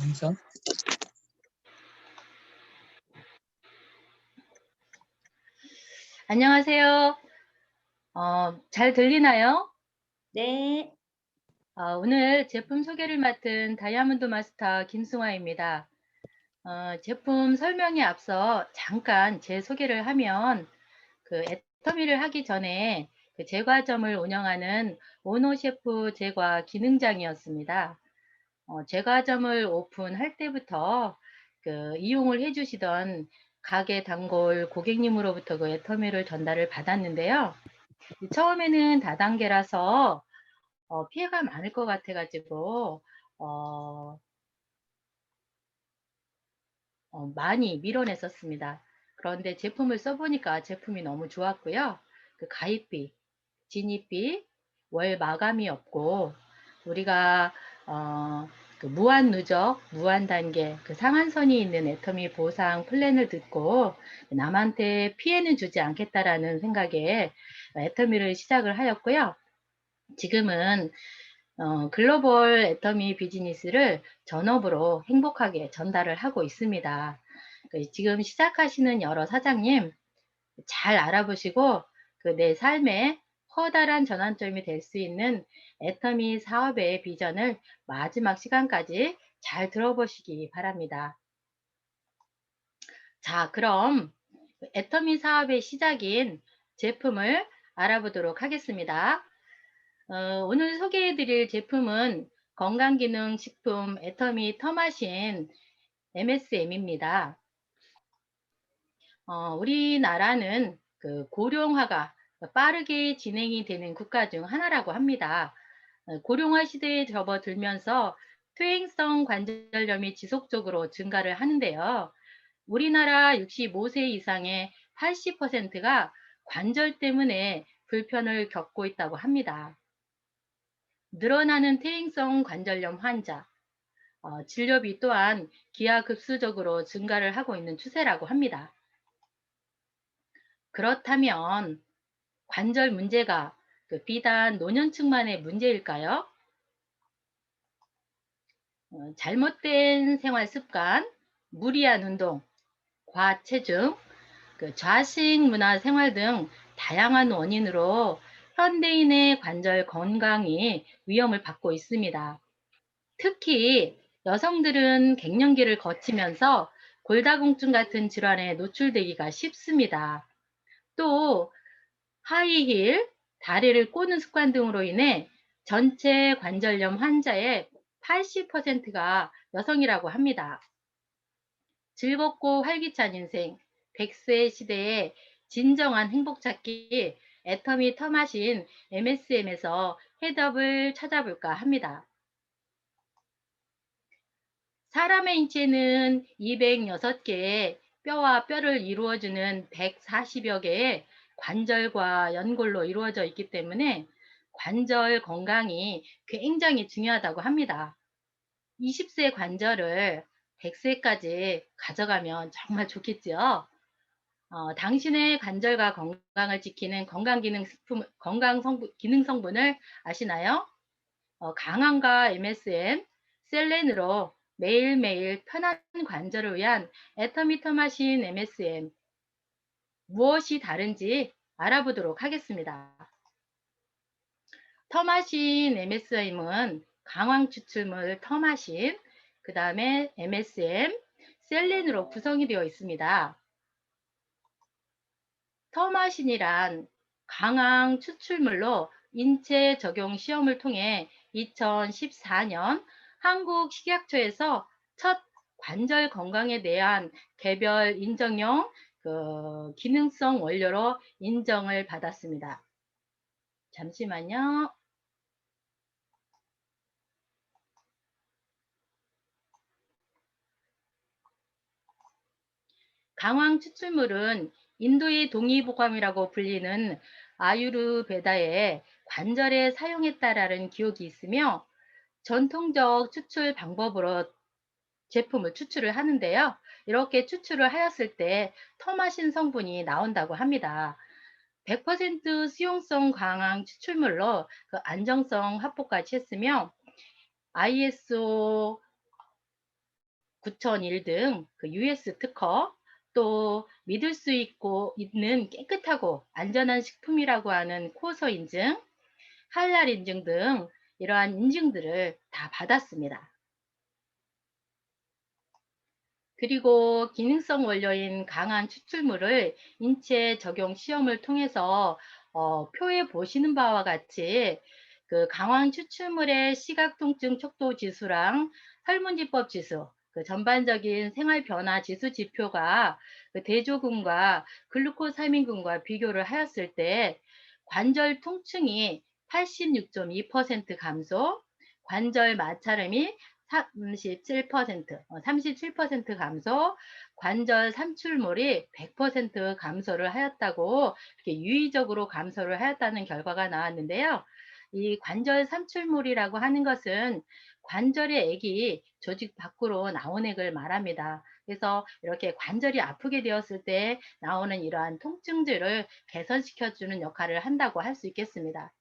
동선? 안녕하세요. 잘 들리나요? 네. 오늘 제품 소개를 맡은 다이아몬드 마스터 김승화입니다. 제품 설명에 앞서 잠깐 제 소개를 하면 그 애터미를 하기 전에 그 제과점을 운영하는 오노 셰프 제과 기능장이었습니다. 제과점을 오픈할 때부터 그 이용을 해주시던 가게 단골 고객님으로부터 그 애터미를 전달을 받았는데요. 처음에는 다단계라서 피해가 많을 것 같아 가지고 어 많이 밀어냈었습니다. 그런데 제품을 써 보니까 제품이 너무 좋았고요. 그 가입비, 진입비, 월 마감이 없고 우리가 그 무한 누적, 무한 단계 그 상한선이 있는 애터미 보상 플랜을 듣고 남한테 피해는 주지 않겠다라는 생각에 애터미를 시작을 하였고요. 지금은 글로벌 애터미 비즈니스를 전업으로 행복하게 전달을 하고 있습니다. 지금 시작하시는 여러 사장님 잘 알아보시고 그 내 삶에 커다란 전환점이 될 수 있는 애터미 사업의 비전을 마지막 시간까지 잘 들어보시기 바랍니다. 자, 그럼 애터미 사업의 시작인 제품을 알아보도록 하겠습니다. 오늘 소개해 드릴 제품은 건강기능식품 애터미 터마신 MSM입니다. 우리나라는 그 고령화가 빠르게 진행이 되는 국가 중 하나라고 합니다. 고령화 시대에 접어들면서 퇴행성 관절염이 지속적으로 증가를 하는데요. 우리나라 65세 이상의 80%가 관절 때문에 불편을 겪고 있다고 합니다. 늘어나는 퇴행성 관절염 환자, 진료비 또한 기하급수적으로 증가를 하고 있는 추세라고 합니다. 그렇다면 관절 문제가 그 비단 노년층만의 문제일까요? 잘못된 생활 습관, 무리한 운동, 과체중, 그 좌식 문화 생활 등 다양한 원인으로 현대인의 관절 건강이 위험을 받고 있습니다. 특히 여성들은 갱년기를 거치면서 골다공증 같은 질환에 노출되기가 쉽습니다. 또 하이힐, 다리를 꼬는 습관 등으로 인해 전체 관절염 환자의 80%가 여성이라고 합니다. 즐겁고 활기찬 인생, 100세 시대의 진정한 행복 찾기 애터미 터마신 MSM에서 해답을 찾아볼까 합니다. 사람의 인체는 206개의 뼈와 뼈를 이루어주는 140여 개의 관절과 연골로 이루어져 있기 때문에 관절 건강이 굉장히 중요하다고 합니다. 20세 관절을 100세까지 가져가면 정말 좋겠죠. 당신의 관절과 건강을 지키는 기능 성분을 아시나요? 강함과 MSM, 셀렌으로 매일매일 편한 관절을 위한 애터미터 마신 MSM 무엇이 다른지 알아보도록 하겠습니다. 터마신 MSM은 강황 추출물 터마신, 그 다음에 MSM, 셀렌으로 구성이 되어 있습니다. 터마신이란 강황 추출물로 인체 적용 시험을 통해 2014년 한국식약처에서 첫 관절 건강에 대한 개별 인정형 기능성 원료로 인정을 받았습니다. 잠시만요. 강황 추출물은 인도의 동의보감이라고 불리는 아유르베다의 관절에 사용했다라는 기록이 있으며 전통적 추출 방법으로 제품을 추출을 하는데요. 이렇게 추출을 하였을 때 터마신 성분이 나온다고 합니다. 100% 수용성 강황 추출물로 그 안정성 확보까지 했으며 ISO 9001 등 그 US 특허, 또 믿을 수 있는 깨끗하고 안전한 식품이라고 하는 코서 인증, 할랄 인증 등 이러한 인증들을 다 받았습니다. 그리고 기능성 원료인 강한 추출물을 인체 적용 시험을 통해서 표에 보시는 바와 같이 그 강황 추출물의 시각 통증 척도 지수랑 설문지법 지수, 그 전반적인 생활 변화 지수 지표가 그 대조군과 글루코사민군과 비교를 하였을 때 관절 통증이 86.2% 감소, 관절 마찰음이 37% 감소, 관절 삼출물이 100% 감소를 하였다고 이렇게 유의적으로 감소를 하였다는 결과가 나왔는데요. 이 관절 삼출물이라고 하는 것은 관절의 액이 조직 밖으로 나온 액을 말합니다. 그래서 이렇게 관절이 아프게 되었을 때 나오는 이러한 통증들을 개선시켜주는 역할을 한다고 할 수 있겠습니다.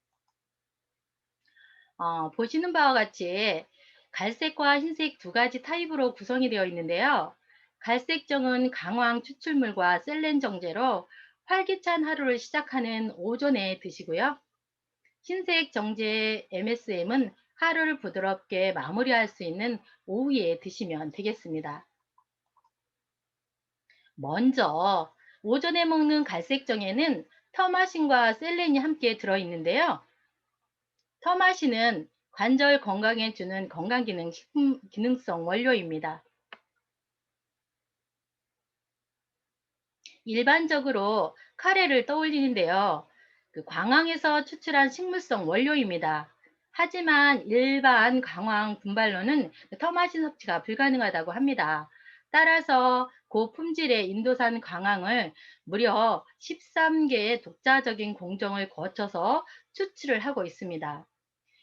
보시는 바와 같이 갈색과 흰색 두 가지 타입으로 구성이 되어 있는데요. 갈색정은 강황 추출물과 셀렌 정제로 활기찬 하루를 시작하는 오전에 드시고요. 흰색 정제 MSM은 하루를 부드럽게 마무리할 수 있는 오후에 드시면 되겠습니다. 먼저 오전에 먹는 갈색정에는 터마신과 셀렌이 함께 들어있는데요. 터마신은 관절 건강에 주는 건강기능 식품 기능성 원료입니다. 일반적으로 카레를 떠올리는데요. 그 광황에서 추출한 식물성 원료입니다. 하지만 일반 강황 분발로는 터마신 섭취가 불가능하다고 합니다. 따라서 고품질의 인도산 강황을 무려 13개의 독자적인 공정을 거쳐서 추출을 하고 있습니다.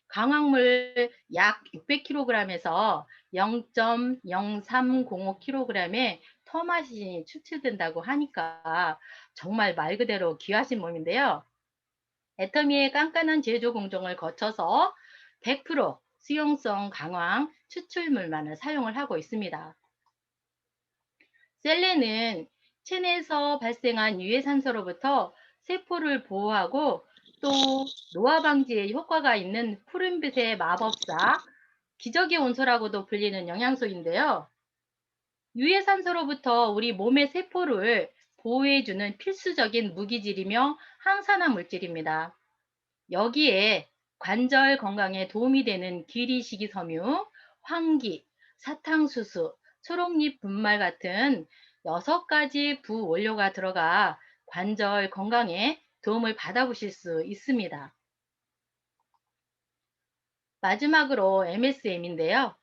강황물 약 600kg에서 0.0305kg의 터마신이 추출된다고 하니까 정말 말 그대로 귀하신 몸인데요. 애터미의 깐깐한 제조 공정을 거쳐서 100% 수용성 강황 추출물만을 사용을 하고 있습니다. 셀레는 체내에서 발생한 유해산소로부터 세포를 보호하고 또 노화 방지에 효과가 있는 푸른빛의 마법사, 기적의 온소라고도 불리는 영양소인데요. 유해산소로부터 우리 몸의 세포를 보호해주는 필수적인 무기질이며 항산화 물질입니다. 여기에 관절 건강에 도움이 되는 기리식이섬유, 황기, 사탕수수, 초록잎 분말 같은 6가지 부원료가 들어가 관절 건강에 도움을 받아보실 수 있습니다. 마지막으로 MSM인데요.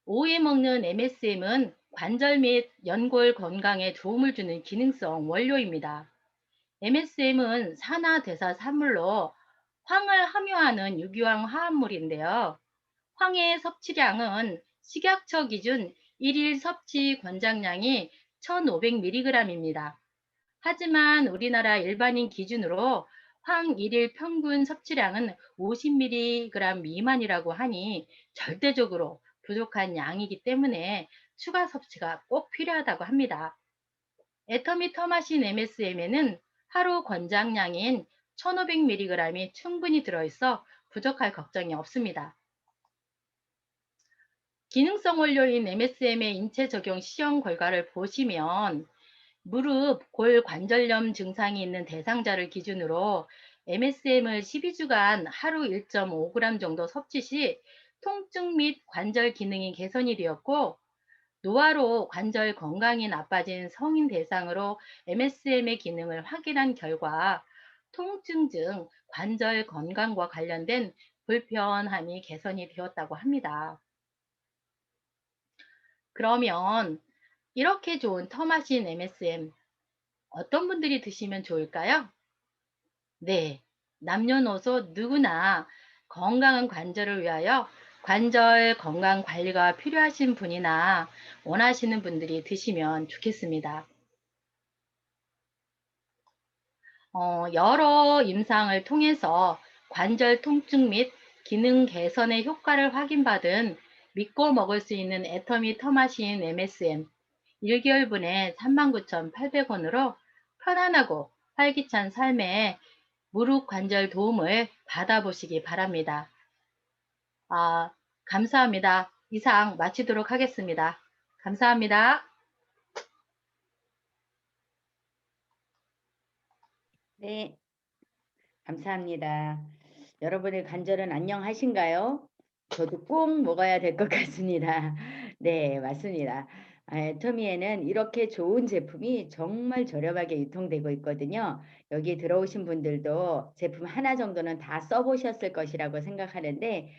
오후에 먹는 MSM은 관절 및 연골 건강에 도움을 주는 기능성 원료입니다. MSM은 산화대사 산물로 황을 함유하는 유기황 화합물인데요. 황의 섭취량은 식약처 기준 1일 섭취 권장량이 1500mg입니다. 하지만 우리나라 일반인 기준으로 황 1일 평균 섭취량은 50mg 미만이라고 하니 절대적으로 부족한 양이기 때문에 추가 섭취가 꼭 필요하다고 합니다. 애터미 터마신 MSM에는 하루 권장량인 1500mg이 충분히 들어있어 부족할 걱정이 없습니다. 기능성 원료인 MSM의 인체 적용 시험 결과를 보시면 무릎, 골 관절염 증상이 있는 대상자를 기준으로 MSM을 12주간 하루 1.5g 정도 섭취 시 통증 및 관절 기능이 개선이 되었고, 노화로 관절 건강이 나빠진 성인 대상으로 MSM의 기능을 확인한 결과 통증 등 관절 건강과 관련된 불편함이 개선이 되었다고 합니다. 그러면 이렇게 좋은 터마신 MSM 어떤 분들이 드시면 좋을까요? 네, 남녀노소 누구나 건강한 관절을 위하여 관절 건강 관리가 필요하신 분이나 원하시는 분들이 드시면 좋겠습니다. 여러 임상을 통해서 관절 통증 및 기능 개선의 효과를 확인받은 믿고 먹을 수 있는 애터미 터마신 MSM 1개월분에 39,800원으로 편안하고 활기찬 삶에 무릎 관절 도움을 받아보시기 바랍니다. 감사합니다. 이상 마치도록 하겠습니다. 감사합니다. 네, 감사합니다. 여러분의 관절은 안녕하신가요? 저도 꼭 먹어야 될 것 같습니다. 네, 맞습니다. 애터미에는 이렇게 좋은 제품이 정말 저렴하게 유통되고 있거든요. 여기 들어오신 분들도 제품 하나 정도는 다 써보셨을 것이라고 생각하는데,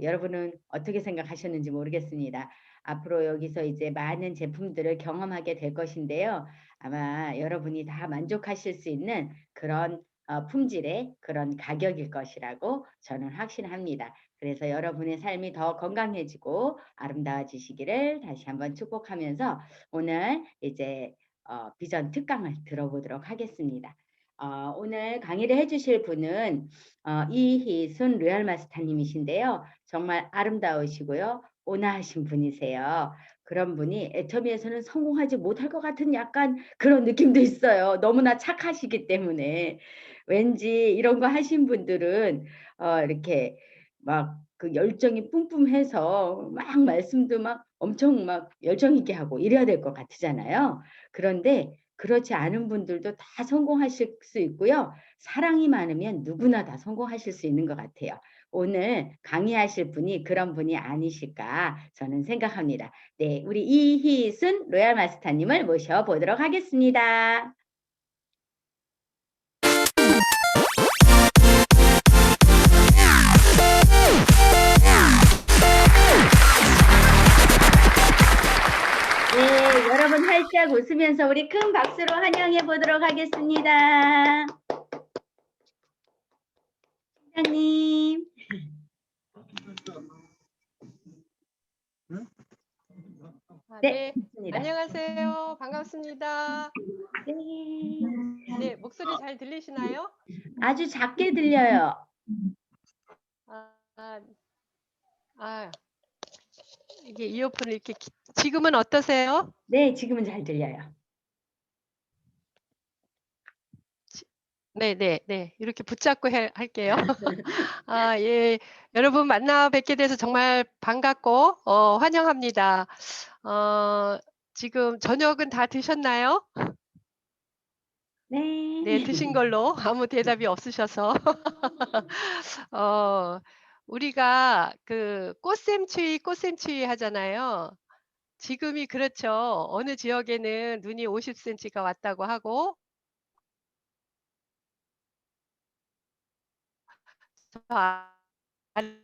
여러분은 어떻게 생각하셨는지 모르겠습니다. 앞으로 여기서 이제 많은 제품들을 경험하게 될 것인데요. 아마 여러분이 다 만족하실 수 있는 그런 품질의 그런 가격일 것이라고 저는 확신합니다. 그래서 여러분의 삶이 더 건강해지고 아름다워지시기를 다시 한번 축복하면서 오늘 이제 비전 특강을 들어보도록 하겠습니다. 오늘 강의를 해주실 분은 이희순 로얄마스터님이신데요. 정말 아름다우시고요. 온화하신 분이세요. 그런 분이 애터미에서는 성공하지 못할 것 같은 약간 그런 느낌도 있어요. 너무나 착하시기 때문에. 왠지 이런 거 하신 분들은 이렇게 막 그 열정이 뿜뿜해서 막 말씀도 막 엄청 막 열정 있게 하고 이래야 될 것 같으잖아요. 그런데 그렇지 않은 분들도 다 성공하실 수 있고요. 사랑이 많으면 누구나 다 성공하실 수 있는 것 같아요. 오늘 강의하실 분이 그런 분이 아니실까 저는 생각합니다. 네, 우리 이희순 로얄 마스터님을 모셔보도록 하겠습니다. 네, 여러분 활짝 웃으면서 우리 큰 박수로 환영해 보도록 하겠습니다. 팀장님. 네, 네, 좋습니다. 안녕하세요. 반갑습니다. 네, 네, 목소리 잘 들리시나요? 아주 작게 들려요. 아, 아, 아, 이게 이어폰을 이렇게 지금은 어떠세요? 네, 지금은 잘 들려요. 네, 네, 네. 이렇게 붙잡고 할게요. 예. 여러분 만나 뵙게 돼서 정말 반갑고 환영합니다. 어, 지금 저녁은 다 드셨나요? 네. 네, 드신 걸로 아무 대답이 없으셔서. 어, 우리가 그 꽃샘추위 하잖아요. 지금이 그렇죠. 어느 지역에는 눈이 50cm가 왔다고 하고 저 아래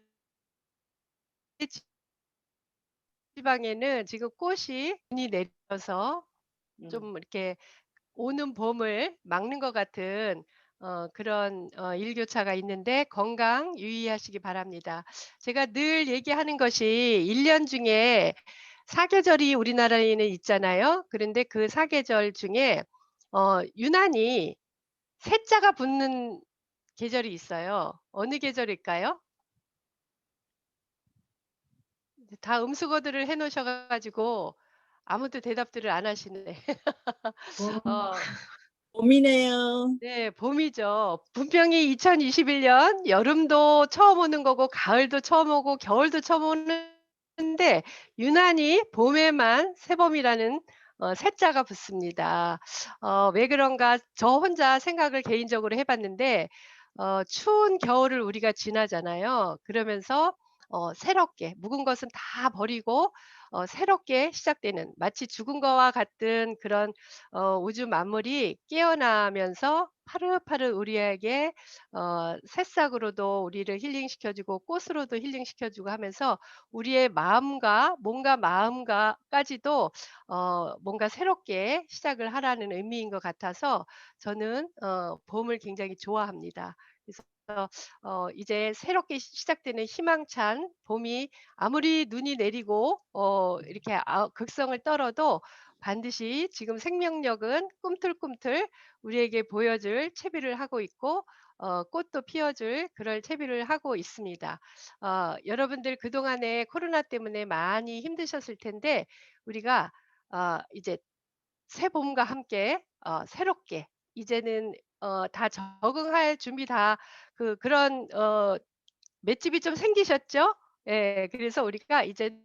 지방에는 지금 꽃이 눈이 내려서 좀 이렇게 오는 봄을 막는 것 같은 그런 일교차가 있는데 건강 유의하시기 바랍니다. 제가 늘 얘기하는 것이 1년 중에 사계절이 우리나라에는 있잖아요. 그런데 그 사계절 중에 유난히 새자가 붙는 계절이 있어요. 어느 계절일까요? 다 음수거들을 해 놓으셔 가지고 아무도 대답들을 안 하시네. 봄, 어 봄이네요. 네, 봄이죠. 분명히 2021년 여름도 처음 오는 거고 가을도 처음 오고 겨울도 처음 오는데 유난히 봄에만 새봄이라는 새자가 붙습니다. 왜 그런가 저 혼자 생각을 개인적으로 해 봤는데 추운 겨울을 우리가 지나잖아요. 그러면서 새롭게 묵은 것은 다 버리고 새롭게 시작되는 마치 죽은 거와 같은 그런 우주 만물이 깨어나면서 파릇파릇 우리에게 새싹으로도 우리를 힐링시켜 주고 꽃으로도 힐링시켜 주고 하면서 우리의 마음과 몸과 마음과 까지도 뭔가 새롭게 시작을 하라는 의미인 것 같아서 저는 봄을 굉장히 좋아합니다. 그래서 이제 새롭게 시작되는 희망찬 봄이 아무리 눈이 내리고 이렇게 극성을 떨어도 반드시 지금 생명력은 꿈틀꿈틀 우리에게 보여줄 채비를 하고 있고 꽃도 피워줄 그럴 채비를 하고 있습니다. 여러분들 그동안에 코로나 때문에 많이 힘드셨을 텐데 우리가 이제 새 봄과 함께 새롭게 이제는 다 적응할 준비 다 그런 맷집이 좀 생기셨죠? 예. 그래서 우리가 이제는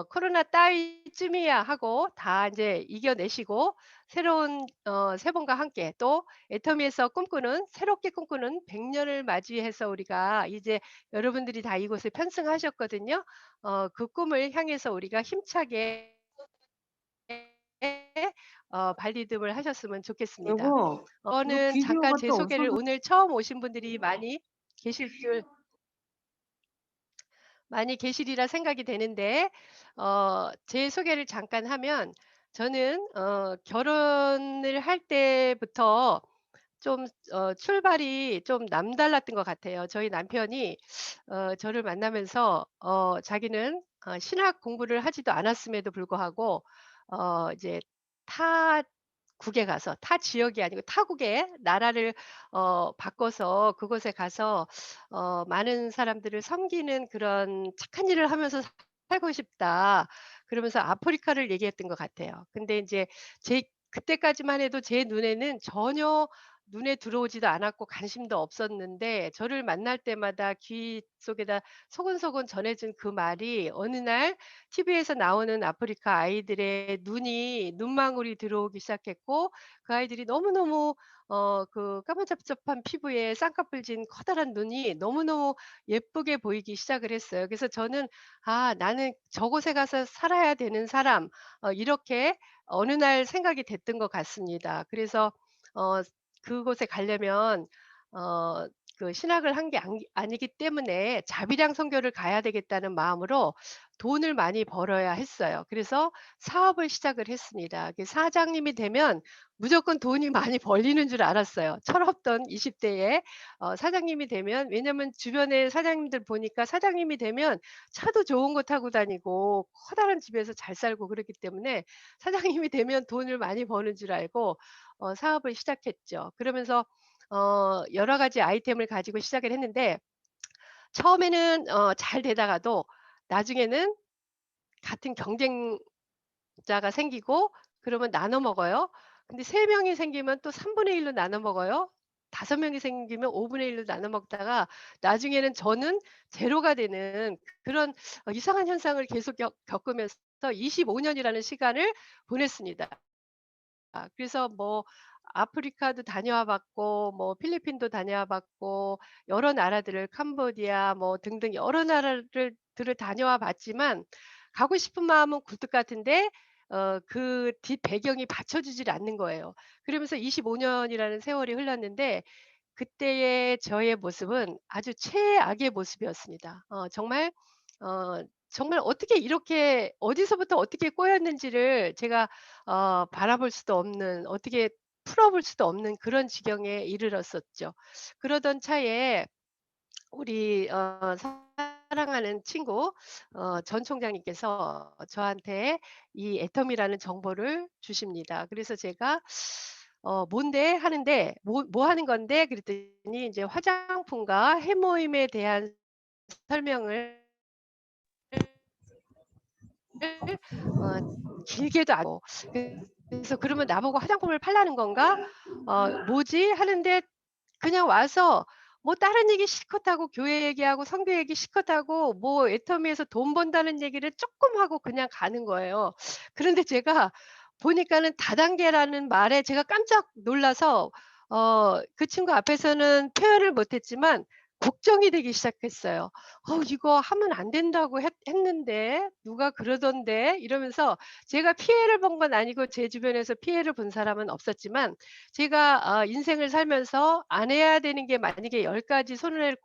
코로나 따위쯤이야 하고 다 인제 이겨내시고 새로운 새 봄과 함께 또 애터미에서 꿈꾸는 새롭게 꿈꾸는 100 년을 맞이해서 우리가 이제 여러분들이 다 이곳에 편승하셨거든요. 그 꿈을 향해서 우리가 힘차게 발디듬을 하셨으면 좋겠습니다. 여보, 너 저는 잠깐 비디오가 제 또 소개를 없어서 오늘 처음 오신 분들이 계실 줄 많이 계시리라 생각이 되는데 제 소개를 잠깐 하면 저는 결혼을 할 때부터 좀 출발이 좀 남달랐던 것 같아요. 저희 남편이 저를 만나면서 자기는 신학 공부를 하지도 않았음에도 불구하고 이제 타국에 가서 타 지역이 아니고 타국에 나라를 바꿔서 그곳에 가서 많은 사람들을 섬기는 그런 착한 일을 하면서 살고 싶다. 그러면서 아프리카를 얘기했던 것 같아요. 근데 인제 제 그때까지만 해도 제 눈에는 전혀 눈에 들어오지도 않았고 관심도 없었는데 저를 만날 때마다 귀 속에다 소곤소곤 전해진 그 말이 어느 날 TV에서 나오는 아프리카 아이들의 눈망울이 들어오기 시작했고 그 아이들이 너무너무 까무잡잡한 피부에 쌍꺼풀 진 커다란 눈이 너무너무 예쁘게 보이기 시작을 했어요. 그래서 저는 '아 나는 저곳에 가서 살아야 되는 사람.' 이렇게 어느 날 생각이 됐던 것 같습니다. 그래서 어 그곳에 가려면 어 신학을 한 게 아니기 때문에 '자비량 선교를 가야 되겠다.'는 마음으로 돈을 많이 벌어야 했어요. 그래서 사업을 시작을 했습니다. 사장님이 되면 무조건 돈이 많이 벌리는 줄 알았어요. 철없던 20 대에 사장님이 되면 왜냐면 주변에 사장님들 보니까 사장님이 되면 차도 좋은 거 타고 다니고 커다란 집에서 잘 살고 그렇기 때문에 사장님이 되면 돈을 많이 버는 줄 알고 사업을 시작했죠. 그러면서 여러 가지 아이템을 가지고 시작을 했는데 처음에는 잘 되다가도 나중에는 같은 경쟁자가 생기고 그러면 나눠 먹어요. 근데 3 명이 생기면 또 3분의 1로 나눠 먹어요. 5 명이 생기면 5분의 1로 나눠 먹다가 나중에는 저는 제로가 되는 그런 이상한 현상을 계속 겪으면서 25 년이라는 시간을 보냈습니다. 그래서 뭐 아프리카도 다녀와 봤고 뭐 필리핀도 다녀와 봤고 여러 나라들을 캄보디아 뭐 등등 여러 나라를 들을 다녀와 봤지만 가고 싶은 마음은 굴뚝 같은데 그 뒷 배경이 받쳐주질 않는 거예요. 그러면서 25 년이라는 세월이 흘렀는데 그때의 저의 모습은 아주 최악의 모습이었습니다. 정말 어떻게 이렇게 어디서부터 어떻게 꼬였는지를 제가 바라볼 수도 없는 어떻게 풀어볼 수도 없는 그런 지경에 이르렀었죠. 그러던 차에 우리 사랑하는 친구 전 총장님께서 저한테 이 애텀이라는 정보를 주십니다. 그래서 제가 "뭔데?" 하는데 "뭐 하는 건데?" 그랬더니 이제 화장품과 해모임에 대한 설명을 어 길게도 하고 그래서 '그러면 나보고 화장품을 팔라는 건가? 뭐지?' 하는데 그냥 와서 뭐 다른 얘기 실컷 하고 교회 얘기하고 선교 얘기 실컷 하고 뭐 애터미에서 돈 번다는 얘기를 쪼끔 하고 그냥 가는 거예요. 그런데 제가 보니까는 다단계라는 말에 제가 깜짝 놀라서 그 친구 앞에서는 표현을 못 했지만 걱정이 되기 시작했어요. 이거 하면 안 된다고 했는데 누가 그러던데." 이러면서 제가 피해를 본 건 아니고 제 주변에서 피해를 본 사람은 없었지만 제가 인생을 살면서 안 해야 되는 게 만약에 10 가지 손을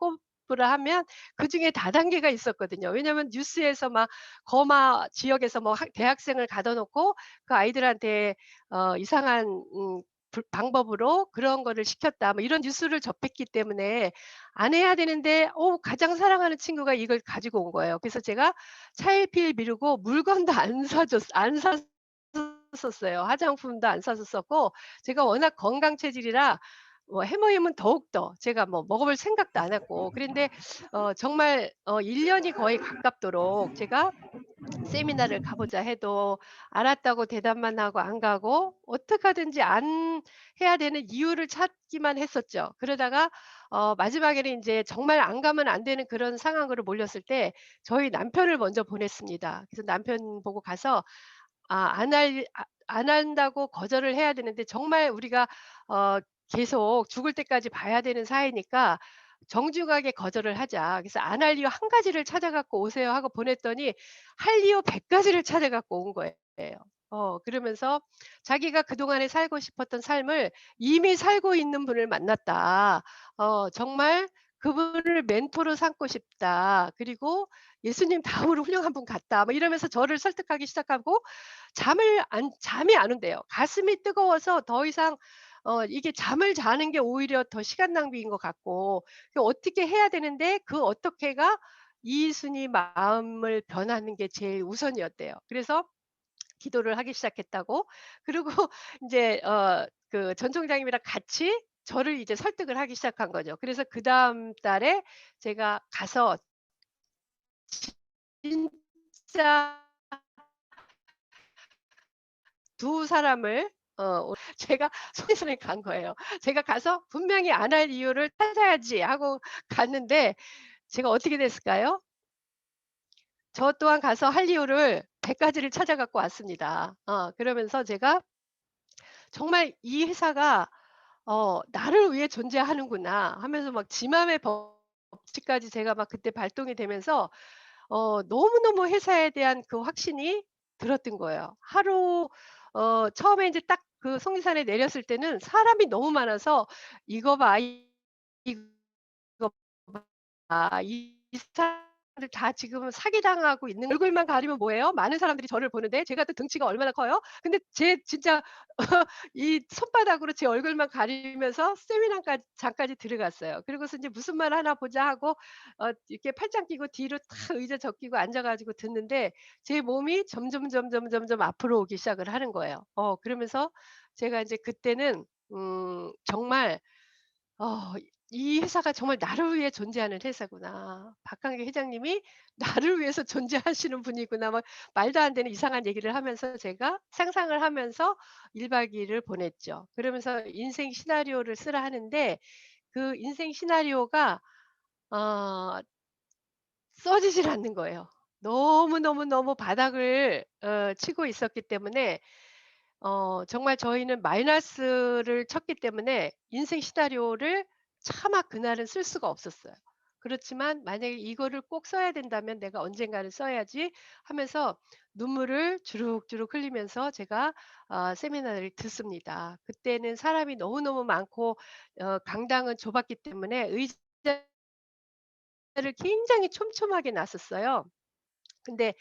꼽으라 하면 그중에 다단계가 있었거든요. 왜냐하면 뉴스에서 막 거마 지역에서 뭐 대학생을 가둬 놓고 그 아이들한테 이상한 방법으로 그런 거를 시켰다. 뭐 이런 뉴스를 접했기 때문에 안 해야 되는데 가장 사랑하는 친구가 이걸 가지고 온 거예요. 그래서 제가 차일피일 미루고 물건도 안 샀었어요. 화장품도 안 샀었고 제가 워낙 건강 체질이라 해모임은 더욱더 제가 뭐 먹어볼 생각도 안 했고 그런데 정말 1 년이 거의 가깝도록 제가 세미나를 가보자 해도 알았다고 대답만 하고 안 가고 어떻게 하든지 안 해야 되는 이유를 찾기만 했었죠. 그러다가 마지막에는 인제 정말 안 가면 안 되는 그런 상황으로 몰렸을 때 저희 남편을 먼저 보냈습니다. 그래서 남편 보고 가서 안 한다고 거절을 해야 되는데 정말 우리가 어 계속 죽을 때까지 봐야 되는 사이니까 정중하게 거절을 하자. 그래서 안 할 이유 한 가지를 찾아 갖고 오세요 하고 보냈더니 할 이유 100 가지를 찾아 갖고 온 거예요. 그러면서 자기가 그동안에 살고 싶었던 삶을 이미 살고 있는 분을 만났다. 정말 그분을 멘토로 삼고 싶다. 그리고 예수님 다음으로 훌륭한 분 같다. 뭐 이러면서 저를 설득하기 시작하고 잠이 안 온대요. 가슴이 뜨거워서 더 이상 이게 잠을 자는 게 오히려 더 시간 낭비인 것 같고 어떻게 해야 되는데 그 어떻게가 이순이 마음을 변하는 게 제일 우선이었대요. 그래서 기도를 하기 시작했다고. 그리고 인제 그 전 총장님이랑 같이 저를 이제 설득을 하기 시작한 거죠. 그래서 그다음 달에 제가 가서 진짜 두 사람을 제가 손에 간 거예요. 제가 가서 분명히 안 할 이유를 찾아야지 하고 갔는데 제가 어떻게 됐을까요? 저 또한 가서 할 이유를 100 가지를 찾아 갖고 왔습니다. 그러면서 제가 정말 '이 회사가 나를 위해 존재하는구나.' 하면서 막 지맘의 법칙까지 제가 막 그때 발동이 되면서 너무너무 회사에 대한 그 확신이 들었던 거예요. 처음에 인제 딱 그 속리산에 내렸을 때는 사람이 너무 많아서 '이거 봐. 이거 봐. 이 사람들 다 지금 사기당하고 있는 얼굴만 가리면 뭐예요? 많은 사람들이 저를 보는데 제가 또 등치가 얼마나 커요? 근데 제 진짜 이 손바닥으로 제 얼굴만 가리면서 세미나까지 장까지 들어갔어요. 그러고서 인제 '무슨 말 하나 보자.' 하고 이렇게 팔짱 끼고 뒤로 탁 의자 적기고 앉아 가지고 듣는데 제 몸이 점점 앞으로 오기 시작을 하는 거예요. 그러면서 제가 인제 그때는 정말 어 '이 회사가 정말 나를 위해 존재하는 회사구나. 박한계 회장님이 나를 위해서 존재하시는 분이구나.' 막 말도 안 되는 이상한 얘기를 하면서 제가 상상을 하면서 1박 2 일을 보냈죠. 그러면서 인생 시나리오를 쓰라 하는데 그 인생 시나리오가 어 써지질 않는 거예요. 너무너무너무 바닥을 치고 있었기 때문에 정말 저희는 마이너스를 쳤기 때문에 인생 시나리오를 차마 그날은 쓸 수가 없었어요. 그렇지만 만약에 '이거를 꼭 써야 된다면 내가 언젠가는 써야지.' 하면서 눈물을 주룩주룩 흘리면서 제가 세미나를 듣습니다. 그때는 사람이 너무너무 많고 강당은 좁았기 때문에 의자를 굉장히 촘촘하게 놨었어요. 근데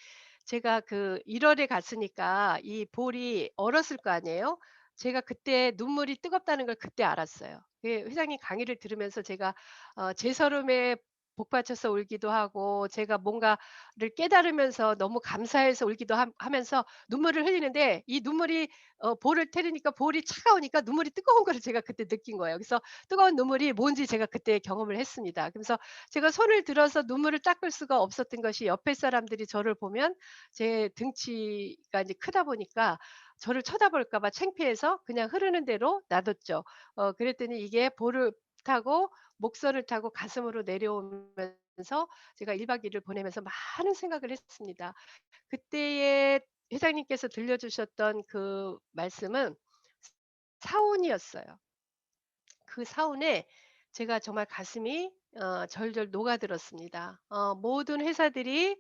제가 그 1 월에 갔으니까 이 볼이 얼었을 거 아니에요. 제가 그때 눈물이 뜨겁다는 걸 그때 알았어요. 그 회장님 강의를 들으면서 제가 제 서름에 복받쳐서 울기도 하고 제가 뭔가를 깨달으면서 너무 감사해서 울기도 하면서 눈물을 흘리는데 이 눈물이 볼을 때리니까 볼이 차가우니까 눈물이 뜨거운 거를 제가 그때 느낀 거예요. 그래서 뜨거운 눈물이 뭔지 제가 그때 경험을 했습니다. 그래서 제가 손을 들어서 눈물을 닦을 수가 없었던 것이 옆에 사람들이 저를 보면 제 등치가 이제 크다 보니까 저를 쳐다볼까 봐 창피해서 그냥 흐르는 대로 놔뒀죠. 그랬더니 이게 볼을 타고 목선을 타고 가슴으로 내려오면서 제가 1박 2 일을 보내면서 많은 생각을 했습니다. 그때에 회장님께서 들려주셨던 그 말씀은 사원이었어요. 그 사원에 제가 정말 가슴이 절절 녹아들었습니다. 모든 회사들이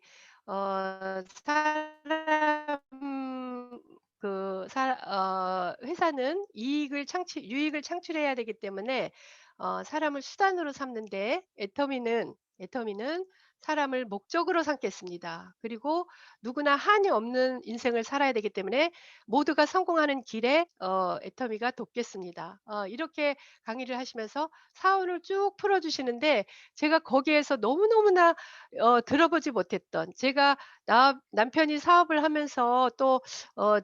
사람 회사는 유익을 창출해야 되기 때문에 사람을 수단으로 삼는데 애터미는 사람을 목적으로 삼겠습니다. 그리고 누구나 한이 없는 인생을 살아야 되기 때문에 모두가 성공하는 길에 애터미가 돕겠습니다. 이렇게 강의를 하시면서 사원을 쭉 풀어 주시는데 제가 거기에서 너무너무나 들어보지 못했던 제가 남편이 사업을 하면서 또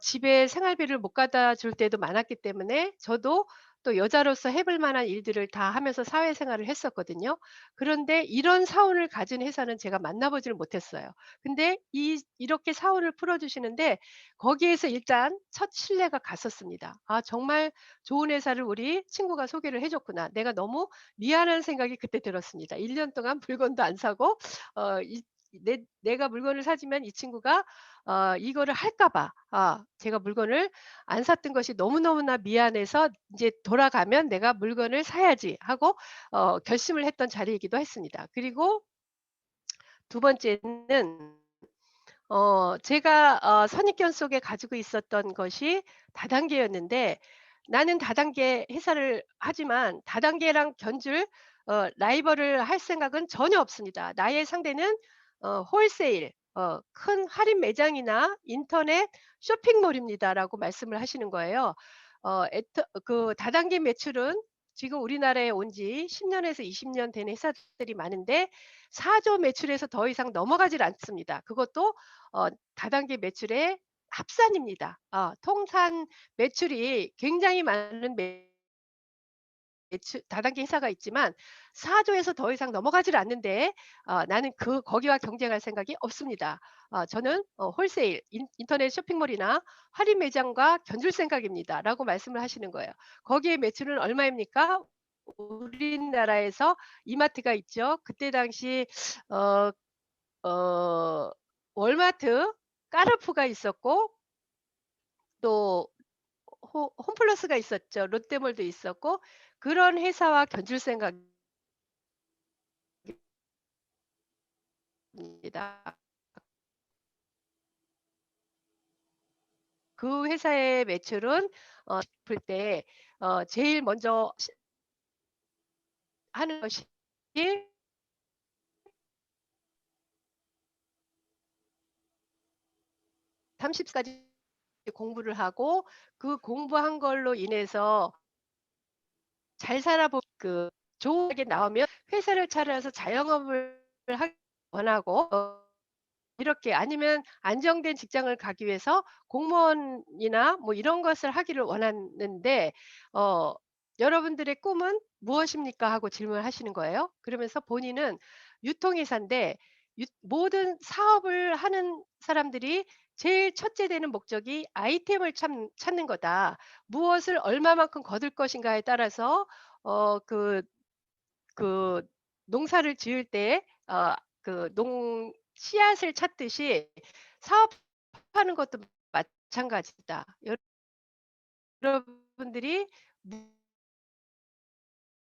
집에 생활비를 못 갖다 줄 때도 많았기 때문에 저도 또 여자로서 해볼 만한 일들을 다 하면서 사회생활을 했었거든요. 그런데 이런 사원을 가진 회사는 제가 만나보지를 못했어요. 근데 이렇게 사원을 풀어주시는데 거기에서 일단 첫 신뢰가 갔었습니다. '아 정말 좋은 회사를 우리 친구가 소개를 해 줬구나.' 내가 너무 미안한 생각이 그때 들었습니다. 1년 동안 물건도 안 사고 이 내가 물건을 사주면 이 친구가 이거를 할까 봐 제가 물건을 안 샀던 것이 너무너무나 미안해서 이제 '돌아가면 내가 물건을 사야지.' 하고 결심을 했던 자리이기도 했습니다. 그리고 두 번째는 제가 선입견 속에 가지고 있었던 것이 다단계였는데 나는 다단계 회사를 하지만 다단계랑 견줄 라이벌을 할 생각은 전혀 없습니다. 나의 상대는 홀세일 큰 할인 매장이나 인터넷 쇼핑몰입니다라고 말씀을 하시는 거예요. 그 다단계 매출은 지금 우리나라에 온 지 10 년에서 20년 된 회사들이 많은데 4조 매출에서 더 이상 넘어가질 않습니다. 그것도 다단계 매출의 합산입니다. 통산 매출이 굉장히 많은 매출 다단계 회사가 있지만 4 조에서 더 이상 넘어가질 않는데 나는 거기와 경쟁할 생각이 없습니다. 저는 홀세일 인터넷 쇼핑몰이나 할인 매장과 견줄 생각입니다."라고 말씀을 하시는 거예요. 거기에 매출은 얼마입니까? 우리나라에서 이마트가 있죠. 그때 당시 어 어 월마트, 까르푸가 있었고 또 홈플러스가 있었죠. 롯데몰도 있었고 그런 회사와 견줄 생각입니다. 그 회사의 매출은 싶을 때 제일 먼저 하는 것이 30 까지 공부를 하고 그 공부한 걸로 인해서 잘 살아보 좋게 나오면 회사를 차려서 자영업을 하기 원하고 이렇게 아니면 안정된 직장을 가기 위해서 공무원이나 뭐 이런 것을 하기를 원하는데 어 "여러분들의 꿈은 무엇입니까?" 하고 질문을 하시는 거예요. 그러면서 본인은 유통회사인데 모든 사업을 하는 사람들이 제일 첫째 되는 목적이 아이템을 찾는 거다. 무엇을 얼마만큼 거둘 것인가에 따라서 그 농사를 지을 때 농 씨앗을 찾듯이 사업하는 것도 마찬가지다. 여러분들이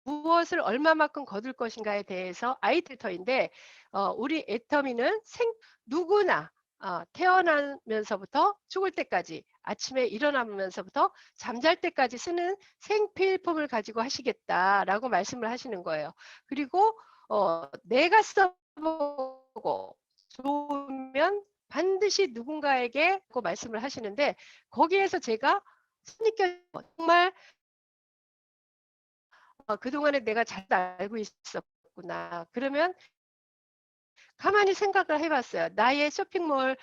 무엇을 얼마만큼 거둘 것인가에 대해서 아이들터인데 우리 애터미는 누구나 태어나면서부터 죽을 때까지 아침에 일어나면서부터 잠잘 때까지 쓰는 생필품을 가지고 하시겠다라고 말씀을 하시는 거예요. 그리고 내가 써보고 좋으면 반드시 누군가에게 고 말씀을 하시는데 거기에서 제가 선입견 정말 '그동안에 내가 잘 알고 있었구나.' 그러면 가만히 생각을 해 봤어요. 나의 쇼핑몰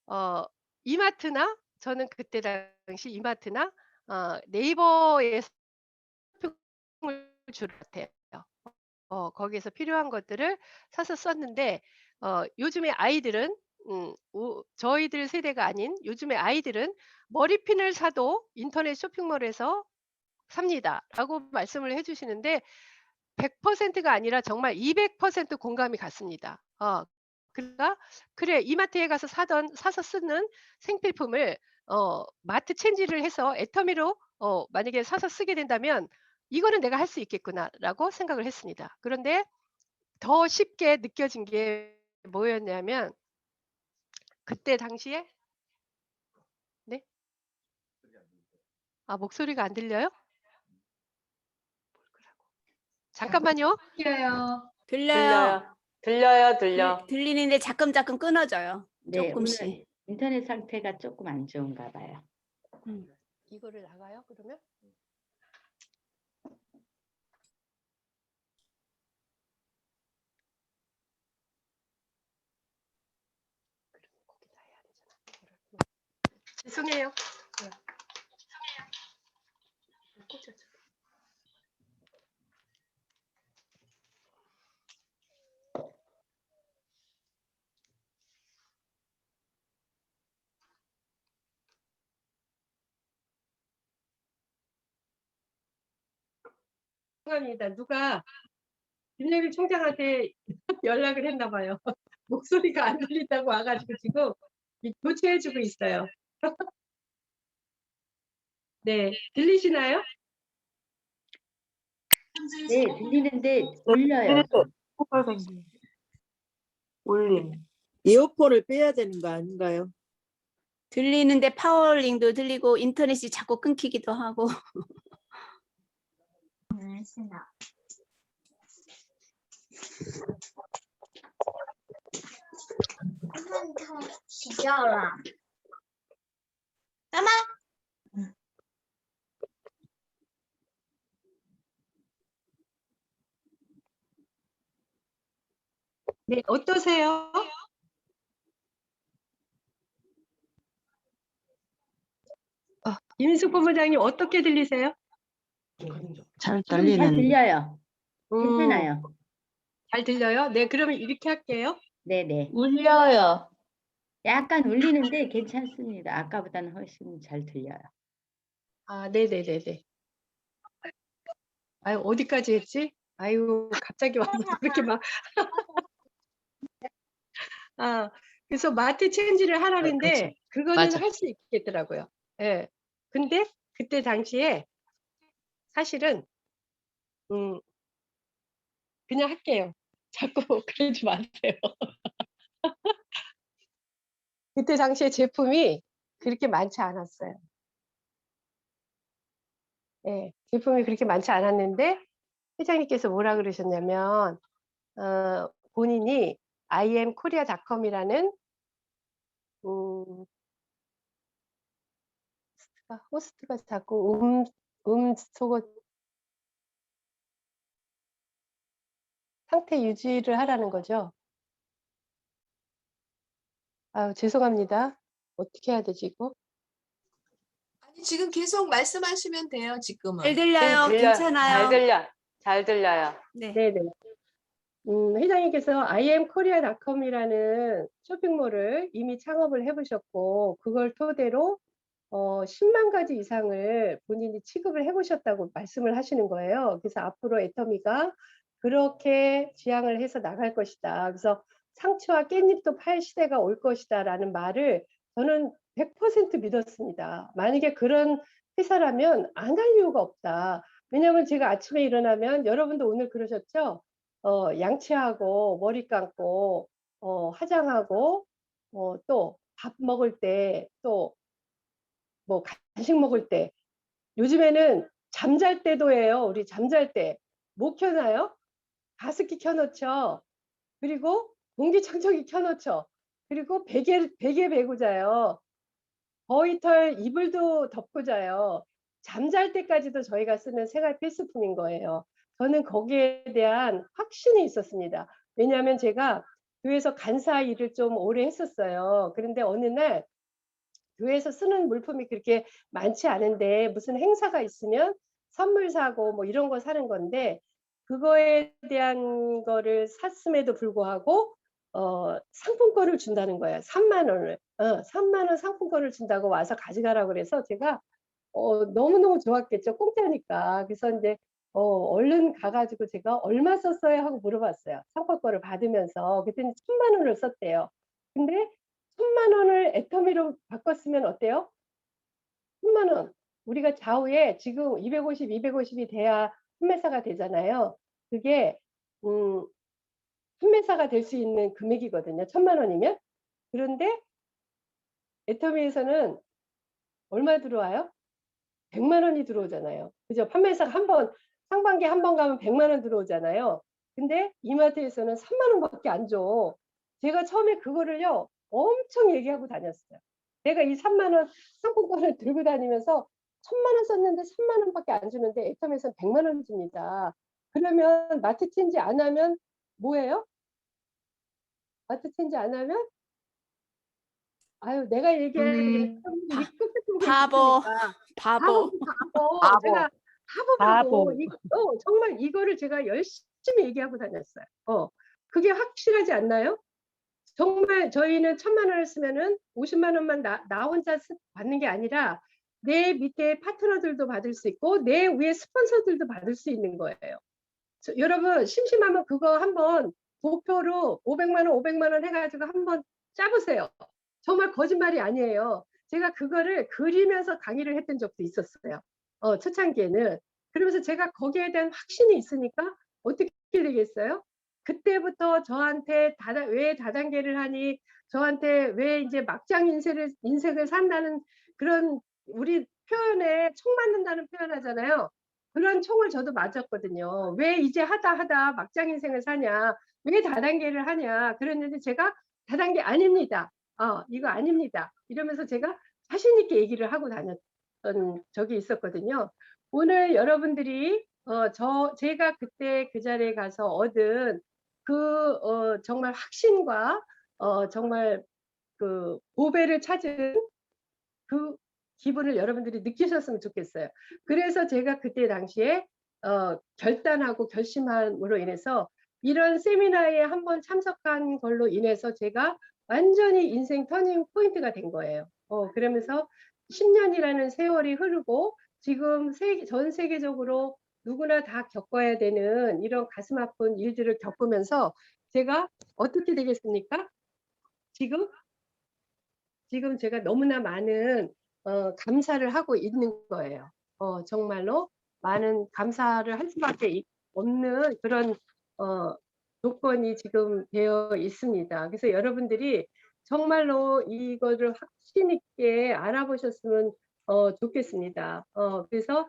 어 이마트나 저는 그때 당시 이마트나 네이버에서 쇼핑을 주로 못해요. 거기에서 필요한 것들을 사서 썼는데 요즘의 아이들은 저희들 세대가 아닌 요즘의 아이들은 "머리핀을 사도 인터넷 쇼핑몰에서 삽니다."라고 말씀을 해 주시는데 100%가 아니라 정말 200% 공감이 갔습니다. 그러니까 그래 이마트에 가서 사서 쓰는 생필품을 마트 체인지를 해서 애터미로 만약에 사서 쓰게 된다면 '이거는 내가 할 수 있겠구나.'라고 생각을 했습니다. 그런데 더 쉽게 느껴진 게 뭐였냐면 그때 당시에 네? 목소리가 안 들려요? 잠깐만요. 들려요. 들려요. 들려요. 들려. 들리는데 자끔자끔 끊어져요. 네, 오늘 조금씩. 인터넷 상태가 조금 안 좋은가 봐요. 이거를 나가요 그러면? 거기다 해야 되잖아. 죄송해요. 꽂아줘. 죄송합니다. 누가 윤여길 총장한테 연락을 했나 봐요. 목소리가 안 들린다고 와가지고 지금 교체해주고 있어요. 네, 들리시나요? 네, 들리는데 울려요. 올림. 이어폰을 빼야 되는 거 아닌가요? 들리는데 파워링도 들리고 인터넷이 자꾸 끊기기도 하고. 지겨라. 까마. 네, 어떠세요? 이민숙 본부장님 어떻게 들리세요? 잘 지금 잘 들려요. 괜찮아요. 잘 들려요? 네, 그러면 이렇게 할게요. 네네. 울려요. 약간 울리는데 괜찮습니다. 아까보다는 훨씬 잘 들려요. 아, 네네네네. 아유, 어디까지 했지? 아유, 갑자기 와서 그렇게 막. 아, 그래서 마트 체인지를 하라는데, 그거는 맞아. 할 수 있겠더라고요. 예. 근데 그때 당시에 사실은, 그냥 할게요. 자꾸 그러지 마세요. 그때 당시에 제품이 그렇게 많지 않았어요. 예, 제품이 그렇게 많지 않았는데, 회장님께서 뭐라 그러셨냐면, 본인이 imkorea.com이라는 호스트가 자꾸 속어 상태 유지를 하라는 거죠. 아유, 죄송합니다. 어떻게 해야 되지 이거? 아니, 지금 계속 말씀하시면 돼요, 지금은. 잘 들려요. 괜찮아요. 잘 들려요. 네. 네네. 회장님께서 imkorea.com이라는 쇼핑몰을 이미 창업을 해보셨고, 그걸 토대로 10만 가지 이상을 본인이 취급을 해보셨다고 말씀을 하시는 거예요. 그래서 앞으로 애터미가 그렇게 지향을 해서 나갈 것이다. 그래서 상추와 깻잎도 팔 시대가 올 것이다 라는 말을 저는 100% 믿었습니다. 만약에 그런 회사라면 안 할 이유가 없다. 왜냐하면 제가 아침에 일어나면 여러분도 오늘 그러셨죠? 양치하고 머리 감고 화장하고 또 밥 먹을 때 또 뭐 간식 먹을 때 요즘에는 잠잘 때도 해요. 우리 잠잘 때 뭐 켜나요? 가습기 켜놓죠. 그리고 공기청정기 켜놓죠. 그리고 베개 베고 자요. 거위털 이불도 덮고 자요. 잠잘 때까지도 저희가 쓰는 생활 필수품인 거예요. 저는 거기에 대한 확신이 있었습니다. 왜냐하면 제가 교회에서 간사 일을 좀 오래 했었어요. 그런데 어느 날 교회에서 쓰는 물품이 그렇게 많지 않은데 무슨 행사가 있으면 선물 사고 뭐 이런 거 사는 건데 그거에 대한 거를 샀음에도 불구하고 상품권을 준다는 거예요. 3만 원을. 3만 원 상품권을 준다고 와서 가져가라고 그래서 제가 너무너무 좋았겠죠. 공짜니까. 그래서 이제 얼른 가가지고 제가 얼마 썼어요 하고 물어봤어요. 상품권을 받으면서. 그랬더니 1000만 원을 썼대요. 근데 1000만 원을 애터미로 바꿨으면 어때요? 1000만 원. 우리가 좌우에 지금 250, 250이 돼야 판매사가 되잖아요. 그게 판매사가 될 수 있는 금액이거든요. 1000만 원이면. 그런데 애터미에서는 얼마 들어와요? 100만 원이 들어오잖아요. 그죠? 판매사가 한 번, 상반기 한 번 가면 100만 원 들어오잖아요. 근데 이마트에서는 3만 원밖에 안 줘. 제가 처음에 그거를요, 엄청 얘기하고 다녔어요. 내가 이 3만 원 상품권을 들고 다니면서 1000만 원 썼는데 3만 원밖에 안 주는데 애텀에서는 100만 원 줍니다. 그러면 마트 체인지 안 하면 뭐예요? 마트 체인지 안 하면? 아유, 내가 얘기하는 바보. 바보. 제가 바보라고. 정말 이거를 제가 열심히 얘기하고 다녔어요. 그게 확실하지 않나요? 정말 저희는 1000만 원을 쓰면은 50만 원만 나 혼자 받는 게 아니라 내 밑에 파트너들도 받을 수 있고 내 위에 스폰서들도 받을 수 있는 거예요. 여러분 심심하면 그거 한번 도표로 500만 원, 500만 원 해가지고 한번 짜보세요. 정말 거짓말이 아니에요. 제가 그거를 그리면서 강의를 했던 적도 있었어요. 초창기에는. 그러면서 제가 거기에 대한 확신이 있으니까 어떻게 되겠어요? 그때부터 저한테 왜 다단계를 하니, 저한테 왜 이제 막장 인생을 산다는 그런 우리 표현에 총 맞는다는 표현 하잖아요. 그런 총을 저도 맞았거든요. 왜 이제 하다 막장 인생을 사냐, 왜 다단계를 하냐 그랬는데 제가 다단계 아닙니다. 이거 아닙니다. 이러면서 제가 자신 있게 얘기를 하고 다녔던 적이 있었거든요. 오늘 여러분들이 제가 그때 그 자리에 가서 얻은 정말 확신과 정말 그 보배를 찾은 그 기분을 여러분들이 느끼셨으면 좋겠어요. 그래서 제가 그때 당시에 결단하고 결심함으로 인해서 이런 세미나에 한번 참석한 걸로 인해서 제가 완전히 인생 터닝 포인트가 된 거예요. 그러면서 10년이라는 세월이 흐르고 지금 전 세계적으로 누구나 다 겪어야 되는 이런 가슴 아픈 일들을 겪으면서 제가 어떻게 되겠습니까? 지금 제가 너무나 많은 감사를 하고 있는 거예요. 정말로 많은 감사를 할 수밖에 없는 그런 조건이 지금 되어 있습니다. 그래서 여러분들이 정말로 이거를 확신 있게 알아보셨으면 좋겠습니다. 그래서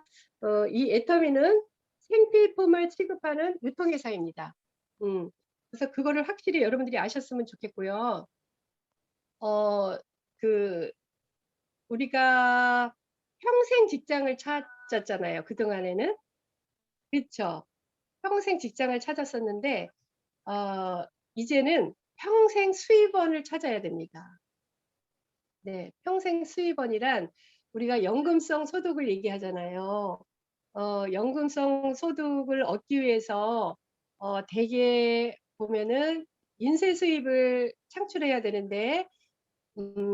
이 애터미는 생필품을 취급하는 유통회사입니다. 그래서 그거를 확실히 여러분들이 아셨으면 좋겠고요. 우리가 평생 직장을 찾았잖아요. 그동안에는. 그렇죠. 평생 직장을 찾았었는데 이제는 평생 수입원을 찾아야 됩니다. 네, 평생 수입원이란 우리가 연금성 소득을 얘기하잖아요. 연금성 소득을 얻기 위해서 대개 보면은 인쇄 수입을 창출해야 되는데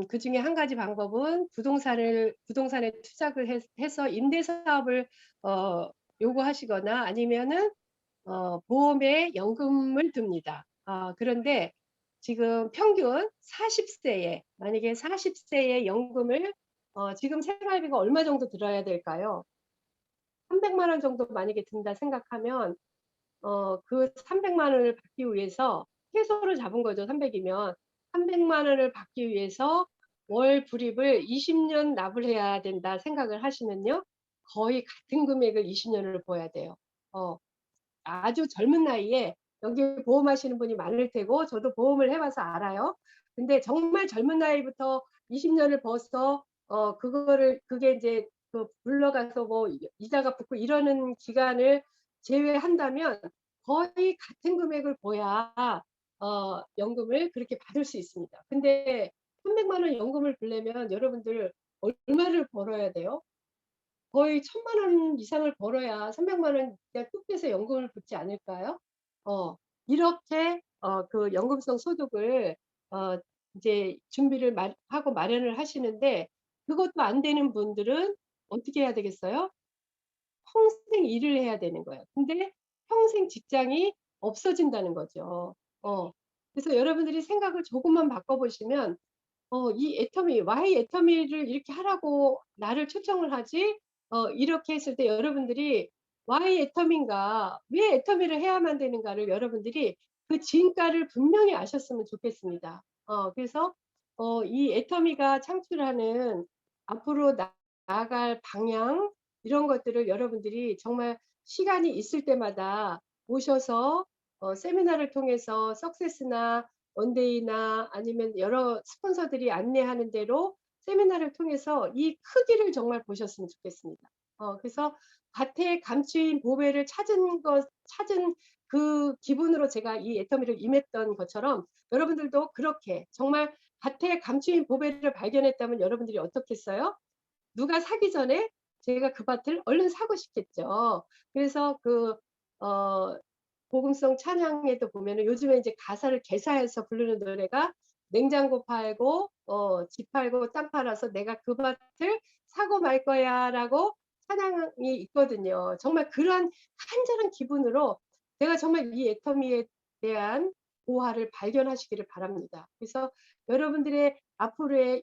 그 중에 한 가지 방법은 부동산에 투자를 해서 임대사업을 요구하시거나 아니면은 보험에 연금을 듭니다. 그런데 지금 평균 40세에 만약에 40세에 연금을 지금 생활비가 얼마 정도 들어야 될까요? 300만 원 정도 만약에 든다 생각하면 그 300만 원을 받기 위해서 최소를 잡은 거죠. 300이면 300만 원을 받기 위해서 월 불입을 20년 납을 해야 된다 생각을 하시면요. 거의 같은 금액을 20년을 보야 돼요. 아주 젊은 나이에 여기 보험하시는 분이 많을 테고 저도 보험을 해봐서 알아요. 근데 정말 젊은 나이부터 20년을 벌써 그게 이제 불러가서 뭐 이자가 붙고 이러는 기간을 제외한다면 거의 같은 금액을 보야 연금을 그렇게 받을 수 있습니다. 근데 300만 원 연금을 벌려면 여러분들 얼마를 벌어야 돼요? 거의 1000만 원 이상을 벌어야 300만 원 뚝 떼서 연금을 붙지 않을까요? 이렇게 그 연금성 소득을 이제 준비를 하고 마련을 하시는데 그것도 안 되는 분들은 어떻게 해야 되겠어요? 평생 일을 해야 되는 거예요. 근데 평생 직장이 없어진다는 거죠. 그래서 여러분들이 생각을 조금만 바꿔보시면 이 애터미, why 애터미를 이렇게 하라고 나를 초청을 하지? 이렇게 했을 때 여러분들이 why 애터미인가, 왜 애터미를 해야만 되는가를 여러분들이 그 진가를 분명히 아셨으면 좋겠습니다. 그래서 이 애터미가 창출하는 앞으로 나아갈 방향 이런 것들을 여러분들이 정말 시간이 있을 때마다 오셔서 세미나를 통해서 석세스나 원데이나 아니면 여러 스폰서들이 안내하는 대로 세미나를 통해서 이 크기를 정말 보셨으면 좋겠습니다. 그래서 밭에 감추인 보배를 찾은 그 기분으로 제가 이 애터미를 임했던 것처럼 여러분들도 그렇게 정말 밭에 감추인 보배를 발견했다면 여러분들이 어떻겠어요? 누가 사기 전에 제가 그 밭을 얼른 사고 싶겠죠. 그래서 복음성 찬양에도 보면은 요즘에 이제 가사를 개사해서 부르는 노래가 냉장고 팔고 집 팔고 땅 팔아서 내가 그 밭을 사고 말 거야라고 사랑이 있거든요. 정말 그러한 간절한 기분으로 제가 정말 이 애터미에 대한 보화를 발견하시기를 바랍니다. 그래서 여러분들의 앞으로의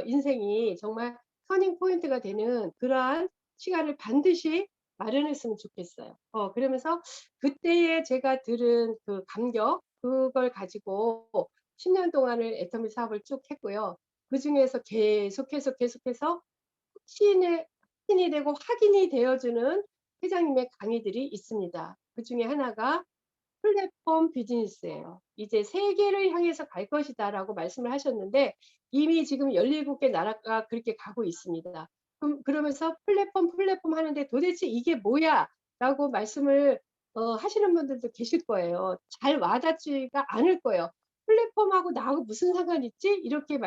인생이 정말 터닝 포인트가 되는 그러한 시간을 반드시 마련했으면 좋겠어요. 그러면서 그때에 제가 들은 그 감격, 그걸 가지고 10년 동안을 애터미 사업을 쭉 했고요. 그 중에서 계속해서 확신이 되고 확인이 되어주는 회장님의 강의들이 있습니다. 그 중에 하나가 플랫폼 비즈니스예요. 이제 세계를 향해서 갈 것이다라고 말씀을 하셨는데 이미 지금 17개 나라가 그렇게 가고 있습니다. 그러면서 플랫폼 하는데 도대체 이게 뭐야? 라고 말씀을 하시는 분들도 계실 거예요. 잘 와닿지가 않을 거예요. 플랫폼하고 나하고 무슨 상관이 있지? 이렇게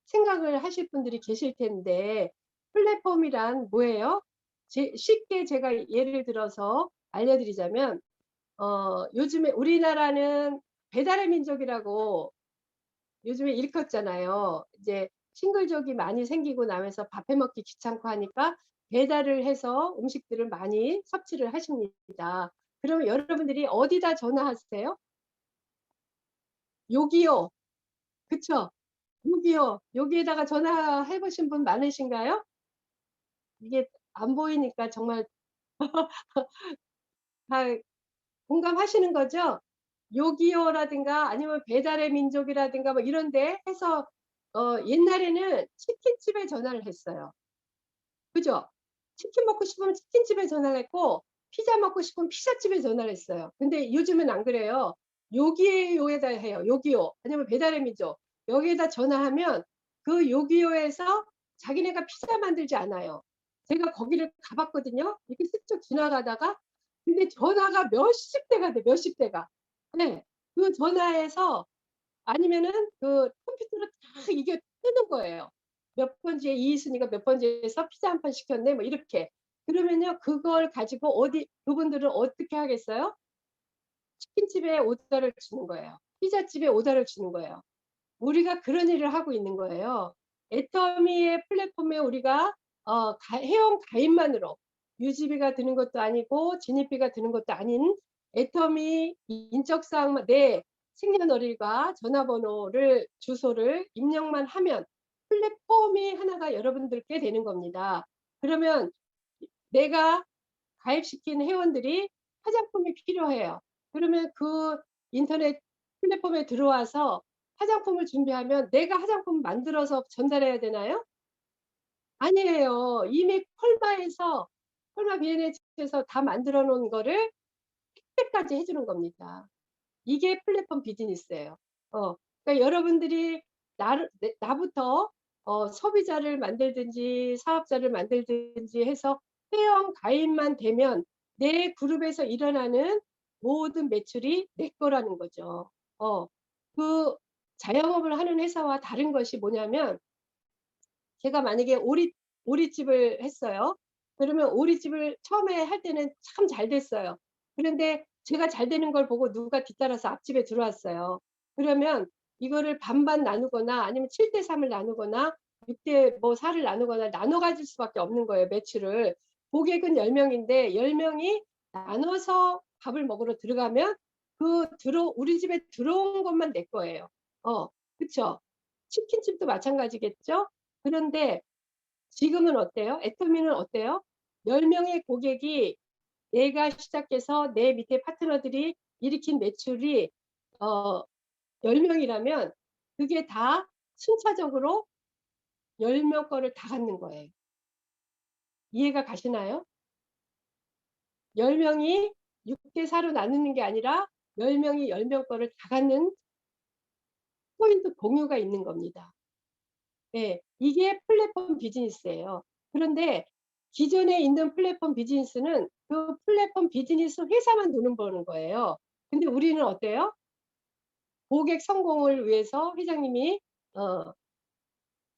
생각을 하실 분들이 계실 텐데 플랫폼이란 뭐예요? 쉽게 제가 예를 들어서 알려드리자면 요즘에 우리나라는 배달의 민족이라고 요즘에 일컫잖아요. 이제 싱글족이 많이 생기고 나면서 밥해 먹기 귀찮고 하니까 배달을 해서 음식들을 많이 섭취를 하십니다. 그러면 여러분들이 어디다 전화하세요? 요기요. 그쵸? 요기요. 여기에다가 전화해 보신 분 많으신가요? 이게 안 보이니까 정말 다 공감하시는 거죠? 요기요라든가 아니면 배달의 민족이라든가 뭐 이런 데 해서 옛날에는 치킨집에 전화를 했어요. 그죠? 치킨 먹고 싶으면 치킨집에 전화를 했고 피자 먹고 싶으면 피자집에 전화를 했어요. 근데 요즘은 안 그래요. 요기요에다 해요. 요기요. 아니면 배달의 민족. 여기에다 전화하면 그 요기요에서 자기네가 피자 만들지 않아요. 제가 거기를 가봤거든요. 이렇게 슬쩍 지나가다가 근데 전화가 몇십 대가 돼. 몇십 대가. 네. 그 전화에서 아니면은 그 컴퓨터로 다 이게 뜨는 거예요. 몇 번지에 이순이가 몇 번지에서 피자 한 판 시켰네 뭐 이렇게. 그러면요 그걸 가지고 그분들은 어떻게 하겠어요? 치킨집에 오더를 주는 거예요. 피자집에 오더를 주는 거예요. 우리가 그런 일을 하고 있는 거예요. 애터미의 플랫폼에 우리가 회원 가입만으로 유지비가 드는 것도 아니고 진입비가 드는 것도 아닌 애터미 인적사항만 내 생년월일과 전화번호를 주소를 입력만 하면 플랫폼이 하나가 여러분들께 되는 겁니다. 그러면 내가 가입시킨 회원들이 화장품이 필요해요. 그러면 그 인터넷 플랫폼에 들어와서 화장품을 준비하면 내가 화장품 만들어서 전달해야 되나요? 아니에요. 이미 콜마 비엔에서 다 만들어 놓은 거를 택배까지 해주는 겁니다. 이게 플랫폼 비즈니스예요. 그러니까 여러분들이 나부터 소비자를 만들든지 사업자를 만들든지 해서 회원 가입만 되면 내 그룹에서 일어나는 모든 매출이 내 거라는 거죠. 그 자영업을 하는 회사와 다른 것이 뭐냐면 제가 만약에 오리집을 했어요. 그러면 오리집을 처음에 할 때는 참 잘 됐어요. 그런데 제가 잘 되는 걸 보고 누가 뒤따라서 앞집에 들어왔어요. 그러면 이거를 반반 나누거나 아니면 7대 3을 나누거나 6대 뭐 4를 나누거나 나눠 가질 수밖에 없는 거예요, 매출을. 고객은 10명인데 10명이 나눠서 밥을 먹으러 들어가면 우리 집에 들어온 것만 내 거예요. 그쵸? 치킨집도 마찬가지겠죠? 그런데 지금은 어때요? 애터미는 어때요? 10명의 고객이 내가 시작해서 내 밑에 파트너들이 일으킨 매출이 10명이라면 그게 다 순차적으로 10명 거를 다 갖는 거예요. 이해가 가시나요? 10명이 6대 4로 나누는 게 아니라 10명이 10명 거를 다 갖는 포인트 공유가 있는 겁니다. 네, 이게 플랫폼 비즈니스예요. 그런데 기존에 있는 플랫폼 비즈니스는 그 플랫폼 비즈니스 회사만 돈을 버는 거예요. 근데 우리는 어때요? 고객 성공을 위해서 회장님이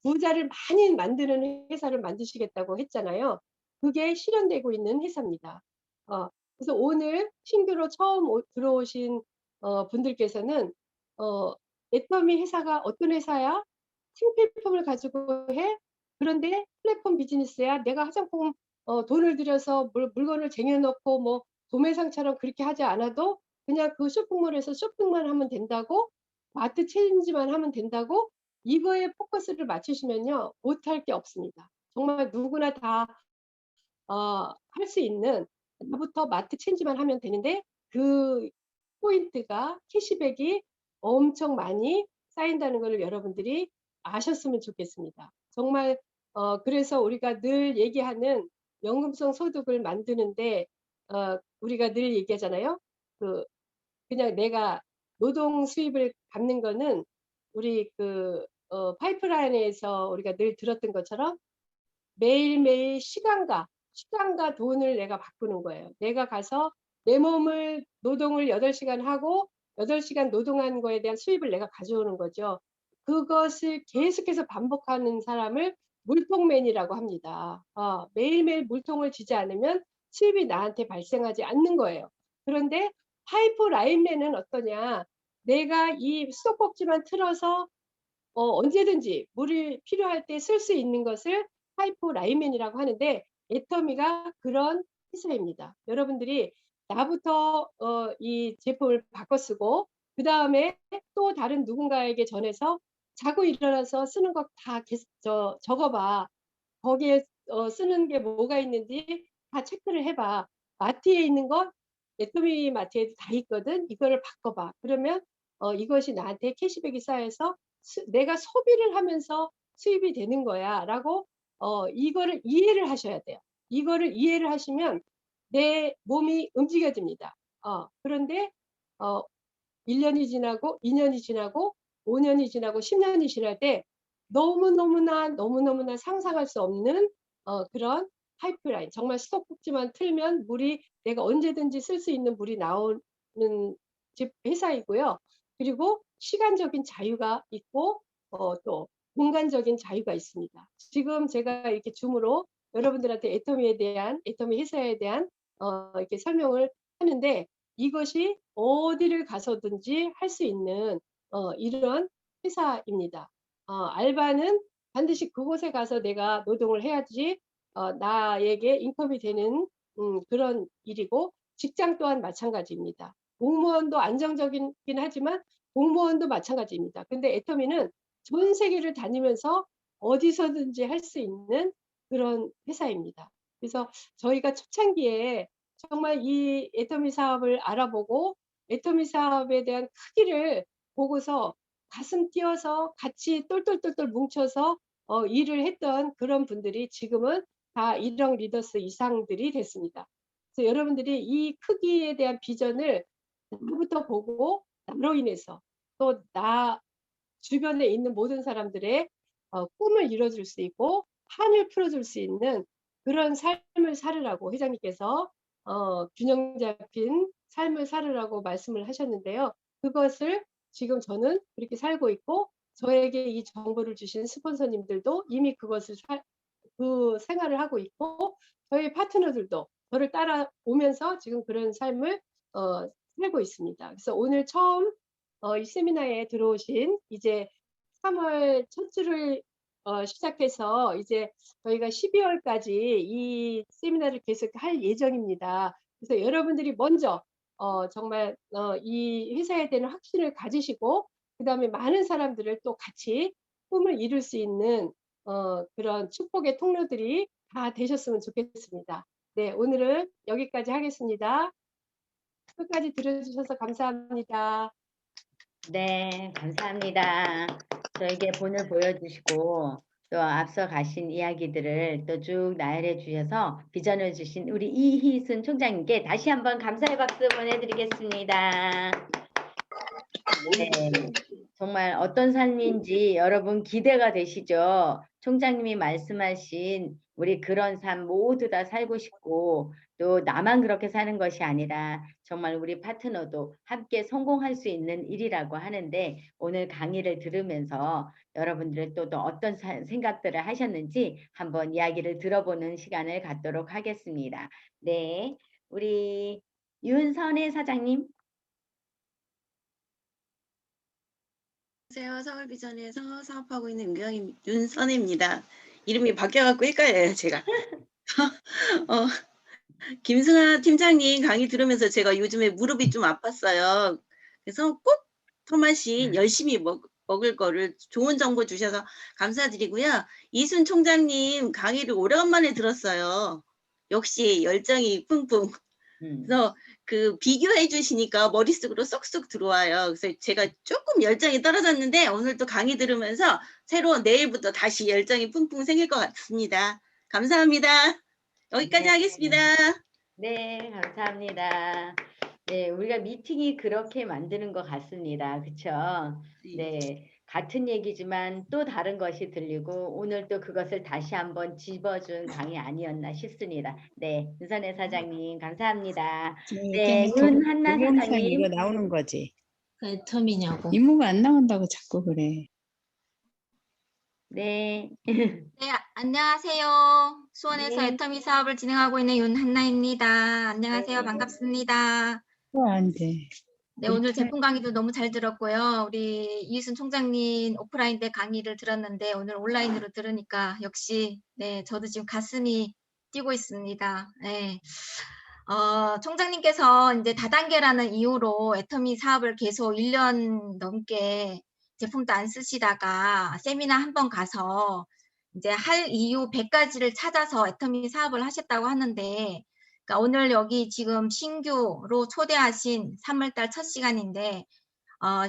부자를 많이 만드는 회사를 만드시겠다고 했잖아요. 그게 실현되고 있는 회사입니다. 그래서 오늘 신규로 처음 들어오신 분들께서는 애터미 회사가 어떤 회사야? 생필품을 가지고 해? 그런데 플랫폼 비즈니스야. 내가 화장품 돈을 들여서 물건을 쟁여놓고 뭐 도매상처럼 그렇게 하지 않아도 그냥 그 쇼핑몰에서 쇼핑만 하면 된다고? 마트 체인지만 하면 된다고? 이거에 포커스를 맞추시면요. 못할 게 없습니다. 정말 누구나 다 할 수 있는, 나부터 마트 체인지만 하면 되는데 그 포인트가 캐시백이 엄청 많이 쌓인다는 것을 여러분들이 아셨으면 좋겠습니다. 정말 그래서 우리가 늘 얘기하는 연금성 소득을 만드는데 우리가 늘 얘기하잖아요. 그냥 내가 노동 수입을 갚는 거는 우리 파이프라인에서 우리가 늘 들었던 것처럼 매일매일 시간과 돈을 내가 바꾸는 거예요. 내가 가서 내 몸을 노동을 8시간 하고 8시간 노동한 거에 대한 수입을 내가 가져오는 거죠. 그것을 계속해서 반복하는 사람을 물통맨이라고 합니다. 매일매일 물통을 쥐지 않으면 수입이 나한테 발생하지 않는 거예요. 그런데 파이프라인맨은 어떠냐? 내가 이 수도꼭지만 틀어서 언제든지 물이 필요할 때 쓸 수 있는 것을 파이프라인맨이라고 하는데 애터미가 그런 회사입니다. 여러분들이 나부터 이 제품을 바꿔 쓰고 그 다음에 또 다른 누군가에게 전해서 자고 일어나서 쓰는 거 다 적어봐. 거기에 쓰는 게 뭐가 있는지 다 체크를 해봐. 마트에 있는 거 애터미 마트에도 다 있거든. 이거를 바꿔봐. 그러면 이것이 나한테 캐시백이 쌓여서 내가 소비를 하면서 수입이 되는 거야 라고 이거를 이해를 하셔야 돼요. 이거를 이해를 하시면 내 몸이 움직여집니다. 그런데 1년이 지나고 2년이 지나고 5년이 지나고 10년이 지날 때 너무너무나 상상할 수 없는 그런 파이프라인, 정말 수도꼭지만 틀면 물이 내가 언제든지 쓸 수 있는 물이 나오는 회사이고요. 그리고 시간적인 자유가 있고 또 공간적인 자유가 있습니다. 지금 제가 이렇게 줌으로 여러분들한테 애터미 회사에 대한 이렇게 설명을 하는데 이것이 어디를 가서든지 할 수 있는 이런 회사입니다. 알바는 반드시 그곳에 가서 내가 노동을 해야지 나에게 인컴이 되는 그런 일이고 직장 또한 마찬가지입니다. 공무원도 안정적이긴 하지만 공무원도 마찬가지입니다. 근데 애터미는 전 세계를 다니면서 어디서든지 할 수 있는 그런 회사입니다. 그래서 저희가 초창기에 정말 이 애터미 사업을 알아보고 애터미 사업에 대한 크기를 보고서 가슴 뛰어서 같이 똘똘똘똘 뭉쳐서 일을 했던 그런 분들이 지금은 다 일형 리더스 이상들이 됐습니다. 그래서 여러분들이 이 크기에 대한 비전을 나부터 보고 나로 인해서 또 나 주변에 있는 모든 사람들의 꿈을 이뤄줄 수 있고 한을 풀어줄 수 있는 그런 삶을 살으라고 회장님께서 균형 잡힌 삶을 살으라고 말씀을 하셨는데요. 그것을 지금 저는 그렇게 살고 있고 저에게 이 정보를 주신 스폰서님들도 이미 그것을 그 생활을 하고 있고 저희 파트너들도 저를 따라오면서 지금 그런 삶을 살고 있습니다. 그래서 오늘 처음 이 세미나에 들어오신 이제 3월 첫 주를 시작해서 이제 저희가 12월까지 이 세미나를 계속 할 예정입니다. 그래서 여러분들이 먼저 정말 이 회사에 대한 확신을 가지시고 그다음에 많은 사람들을 또 같이 꿈을 이룰 수 있는 그런 축복의 통로들이 다 되셨으면 좋겠습니다. 네, 오늘은 여기까지 하겠습니다. 끝까지 들어주셔서 감사합니다. 네, 감사합니다. 저에게 본을 보여주시고 또 앞서 가신 이야기들을 또 쭉 나열해 주셔서 비전을 주신 우리 이희순 총장님께 다시 한번 감사의 박수 보내드리겠습니다. 네, 정말 어떤 삶인지 여러분 기대가 되시죠? 총장님이 말씀하신 우리 그런 삶 모두 다 살고 싶고 또 나만 그렇게 사는 것이 아니라 정말 우리 파트너도 함께 성공할 수 있는 일이라고 하는데 오늘 강의를 들으면서 여러분들은 또 어떤 생각들을 하셨는지 한번 이야기를 들어보는 시간을 갖도록 하겠습니다. 네, 우리 윤선혜 사장님. 안녕하세요. 서울비전에서 사업하고 있는 윤선혜입니다. 이름이 바뀌어갖고 헷갈려요, 제가. 어, 김승아 팀장님 강의 들으면서 제가 요즘에 무릎이 좀 아팠어요. 그래서 꼭 토마신 열심히 먹을 거를 좋은 정보 주셔서 감사드리고요. 이순 총장님 강의를 오래간만에 들었어요. 역시 열정이 뿜뿜. 그래서 그 비교해 주시니까 머릿속으로 쏙쏙 들어와요. 그래서 제가 조금 열정이 떨어졌는데 오늘 또 강의 들으면서 새로 내일부터 다시 열정이 뿜뿜 생길 것 같습니다. 감사합니다. 여기까지 네. 하겠습니다. 네, 감사합니다. 네, 우리가 미팅이 그렇게 만드는 것 같습니다. 그쵸? 네, 같은 얘기지만 또 다른 것이 들리고 오늘 또 그것을 다시 한번 짚어준 강의 아니었나 싶습니다. 네, 윤선혜 사장님 감사합니다. 네, 계속 윤한나 동영상 사장님. 이거 나오는 거지. 그 텀이냐고. 임무가 안 나온다고 자꾸 그래. 네. 네, 안녕하세요. 수원에서 네. 애터미 사업을 진행하고 있는 윤한나입니다. 안녕하세요. 네. 반갑습니다. 안 돼. 네, 오늘 제품 강의도 너무 잘 들었고요. 우리 이순 총장님 오프라인 때 강의를 들었는데 오늘 온라인으로 들으니까 역시 네, 저도 지금 가슴이 뛰고 있습니다. 네. 총장님께서 이제 다단계라는 이유로 애터미 사업을 계속 1년 넘게 제품도 안 쓰시다가 세미나 한번 가서 이제 할 이유 100가지를 찾아서 애터미 사업을 하셨다고 하는데, 그러니까 오늘 여기 지금 신규로 초대하신 3월달 첫 시간인데,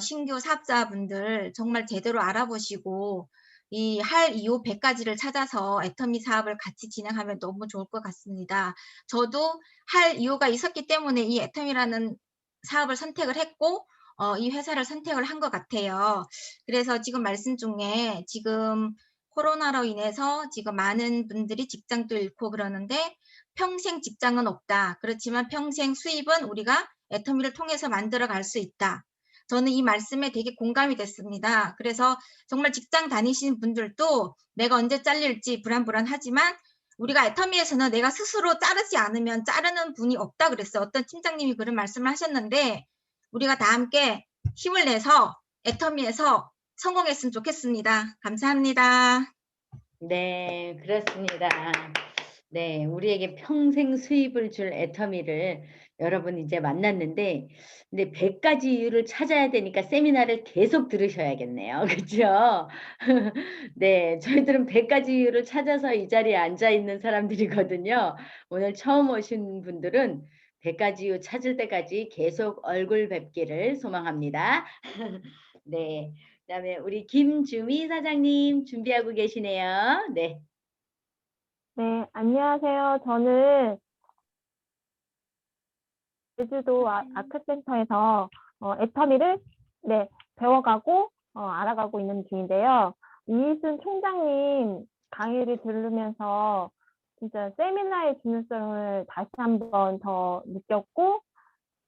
신규 사업자분들 정말 제대로 알아보시고 이 할 이유 100가지를 찾아서 애터미 사업을 같이 진행하면 너무 좋을 것 같습니다. 저도 할 이유가 있었기 때문에 이 애터미라는 사업을 선택을 했고 이 회사를 선택을 한 것 같아요. 그래서 지금 말씀 중에 지금 코로나로 인해서 지금 많은 분들이 직장도 잃고 그러는데 평생 직장은 없다. 그렇지만 평생 수입은 우리가 애터미를 통해서 만들어 갈 수 있다. 저는 이 말씀에 되게 공감이 됐습니다. 그래서 정말 직장 다니시는 분들도 내가 언제 잘릴지 불안불안하지만 우리가 애터미에서는 내가 스스로 자르지 않으면 자르는 분이 없다 그랬어요. 어떤 팀장님이 그런 말씀을 하셨는데 우리가 다 함께 힘을 내서 애터미에서 성공했으면 좋겠습니다. 감사합니다. 네, 그렇습니다. 네, 우리에게 평생 수입을 줄 애터미를 여러분 이제 만났는데, 근데 100가지 이유를 찾아야 되니까 세미나를 계속 들으셔야겠네요. 그죠? 네, 저희들은 100가지 이유를 찾아서 이 자리에 앉아 있는 사람들이거든요. 오늘 처음 오신 분들은 100가지 이유 찾을 때까지 계속 얼굴 뵙기를 소망합니다. 네. 그다음에 우리 김주미 사장님 준비하고 계시네요. 네. 네, 안녕하세요. 저는 제주도 아크센터에서 애터미를 배워가고 알아가고 있는 중인데요. 이순 총장님 강의를 들으면서 진짜 세미나의 중요성을 다시 한번 더 느꼈고,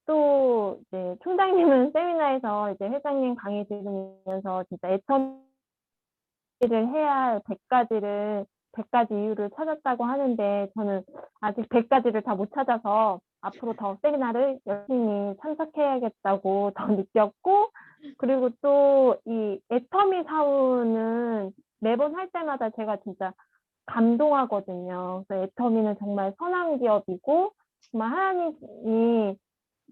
또 이제 총장님은 세미나에서 이제 회장님 강의 들으면서 진짜 애터미를 해야 할 100가지 이유를 찾았다고 하는데, 저는 아직 100가지를 다 못 찾아서 앞으로 더 세미나를 열심히 참석해야겠다고 더 느꼈고, 그리고 또 이 애터미 사우는 매번 할 때마다 제가 진짜 감동하거든요. 그래서 애터미는 정말 선한 기업이고 정말 하나님이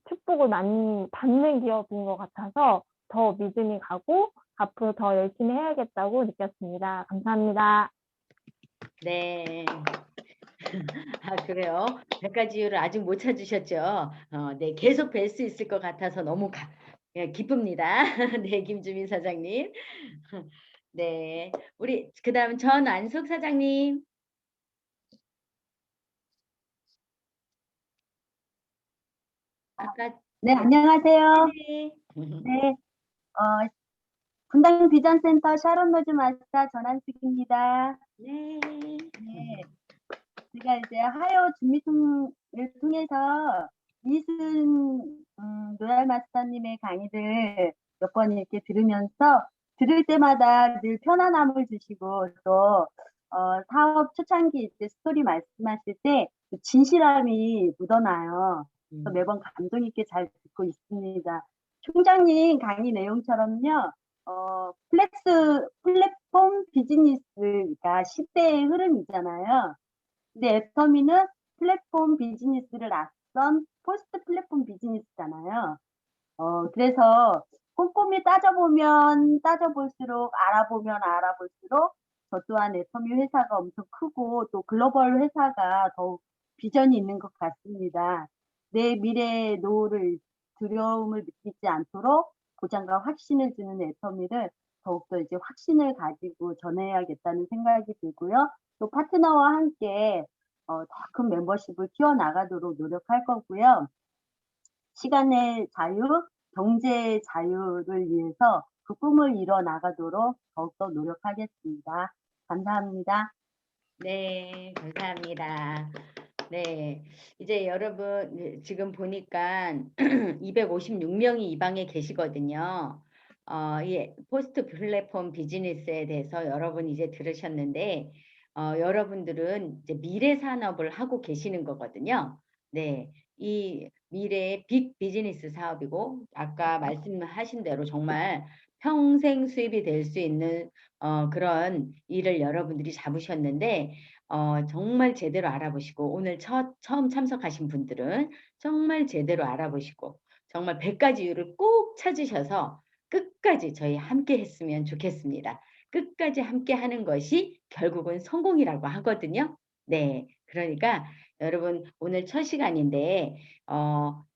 축복을 많이 받는 기업인 것 같아서 더 믿음이 가고 앞으로 더 열심히 해야겠다고 느꼈습니다. 감사합니다. 네. 아, 그래요? 100가지 이유를 아직 못 찾으셨죠? 네, 계속 뵐 수 있을 것 같아서 너무 예, 기쁩니다. 네, 김주민 사장님. 네, 우리 그다음 전안숙 사장님. 아까 네, 안녕하세요. 네. 네, 분당 비전센터 샤론 로즈 마스터 전한숙입니다. 네. 네, 제가 이제 하여 준비통을 통해서 이순 로얄 마스터님의 강의를 몇 번 이렇게 들으면서 들을 때마다 늘 편안함을 주시고 또 사업 초창기 이제 스토리 말씀하실 때 진실함이 묻어나요. 그래서 매번 감동 있게 잘 듣고 있습니다. 총장님 강의 내용처럼요. 플랫폼 비즈니스가 시대의 흐름이잖아요. 근데 애터미는 플랫폼 비즈니스를 앞선 포스트 플랫폼 비즈니스잖아요. 그래서 꼼꼼히 따져볼수록 알아볼수록 저 또한 애터미 회사가 엄청 크고 또 글로벌 회사가 더욱 비전이 있는 것 같습니다. 내 미래의 노후를 두려움을 느끼지 않도록 보장과 확신을 주는 애터미를 더욱더 이제 확신을 가지고 전해야겠다는 생각이 들고요. 또 파트너와 함께 더 큰 멤버십을 키워나가도록 노력할 거고요. 시간의 자유, 경제의 자유를 위해서 그 꿈을 이뤄 나가도록 더욱더 노력하겠습니다. 감사합니다. 네, 감사합니다. 네, 이제 여러분 지금 보니까 256명이 이 방에 계시거든요. 이 포스트 플랫폼 비즈니스에 대해서 여러분 이제 들으셨는데 여러분들은 이제 미래 산업을 하고 계시는 거거든요. 네, 이 미래의 빅 비즈니스 사업이고 아까 말씀하신 대로 정말 평생 수입이 될 수 있는 그런 일을 여러분들이 잡으셨는데 정말 제대로 알아보시고 오늘 처음 참석하신 분들은 정말 제대로 알아보시고 정말 100가지 이유를 꼭 찾으셔서 끝까지 저희 함께 했으면 좋겠습니다. 끝까지 함께 하는 것이 결국은 성공이라고 하거든요. 네, 그러니까 여러분 오늘 첫 시간인데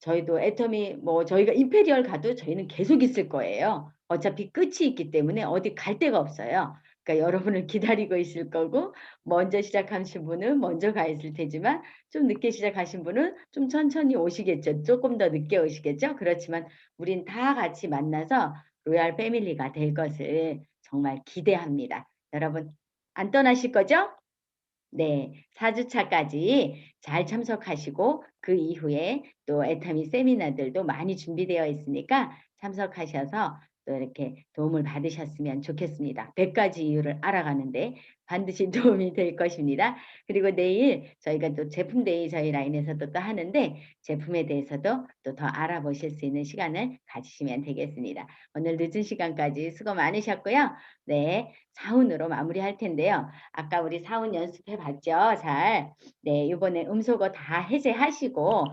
저희도 애터미 저희가 임페리얼 가도 저희는 계속 있을 거예요. 어차피 끝이 있기 때문에 어디 갈 데가 없어요. 그러니까 여러분을 기다리고 있을 거고 먼저 시작하신 분은 먼저 가 있을 테지만 좀 늦게 시작하신 분은 좀 천천히 오시겠죠. 조금 더 늦게 오시겠죠. 그렇지만 우린 다 같이 만나서 로얄 패밀리가 될 것을 정말 기대합니다. 여러분 안 떠나실 거죠? 네, 4주차까지 잘 참석하시고 그 이후에 또 애터미 세미나들도 많이 준비되어 있으니까 참석하셔서 또 이렇게 도움을 받으셨으면 좋겠습니다. 100가지 이유를 알아가는데 반드시 도움이 될 것입니다. 그리고 내일 저희가 또 제품데이 저희 라인에서도 또 하는데 제품에 대해서도 또 더 알아보실 수 있는 시간을 가지시면 되겠습니다. 오늘 늦은 시간까지 수고 많으셨고요. 네, 사운으로 마무리할 텐데요. 아까 우리 사운 연습해 봤죠? 잘. 네, 이번에 음소거 다 해제하시고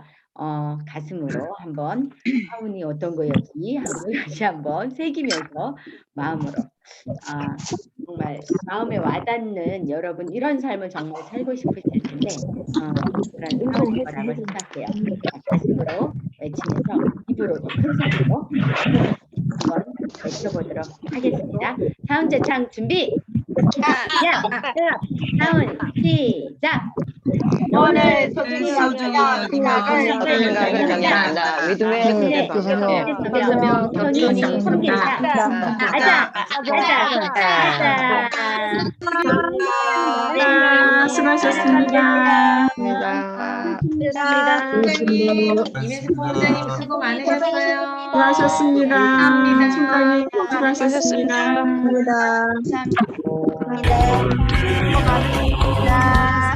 가슴으로 한번 사운이 어떤 거였지 하고 다시 한번 새기면서 마음으로 정말 마음에 와닿는 여러분 이런 삶을 정말 살고 싶으실 텐데 그런 음소거라고 생각해요. 가슴으로 외치면서 입으로도 큰 소리로 한번 외쳐보도록 하겠습니다. 사운 제창 준비! 사운 시작! 오늘 소중히 생각을 경험한다. 믿음의 소명 경륜이 아자 수고하셨습니다. 이면수 본부장님 수고 많으셨어요. 수고하셨습니다. 감사합니다. 수고하셨습니다. 감사합니다. 수고 많으셨습니다.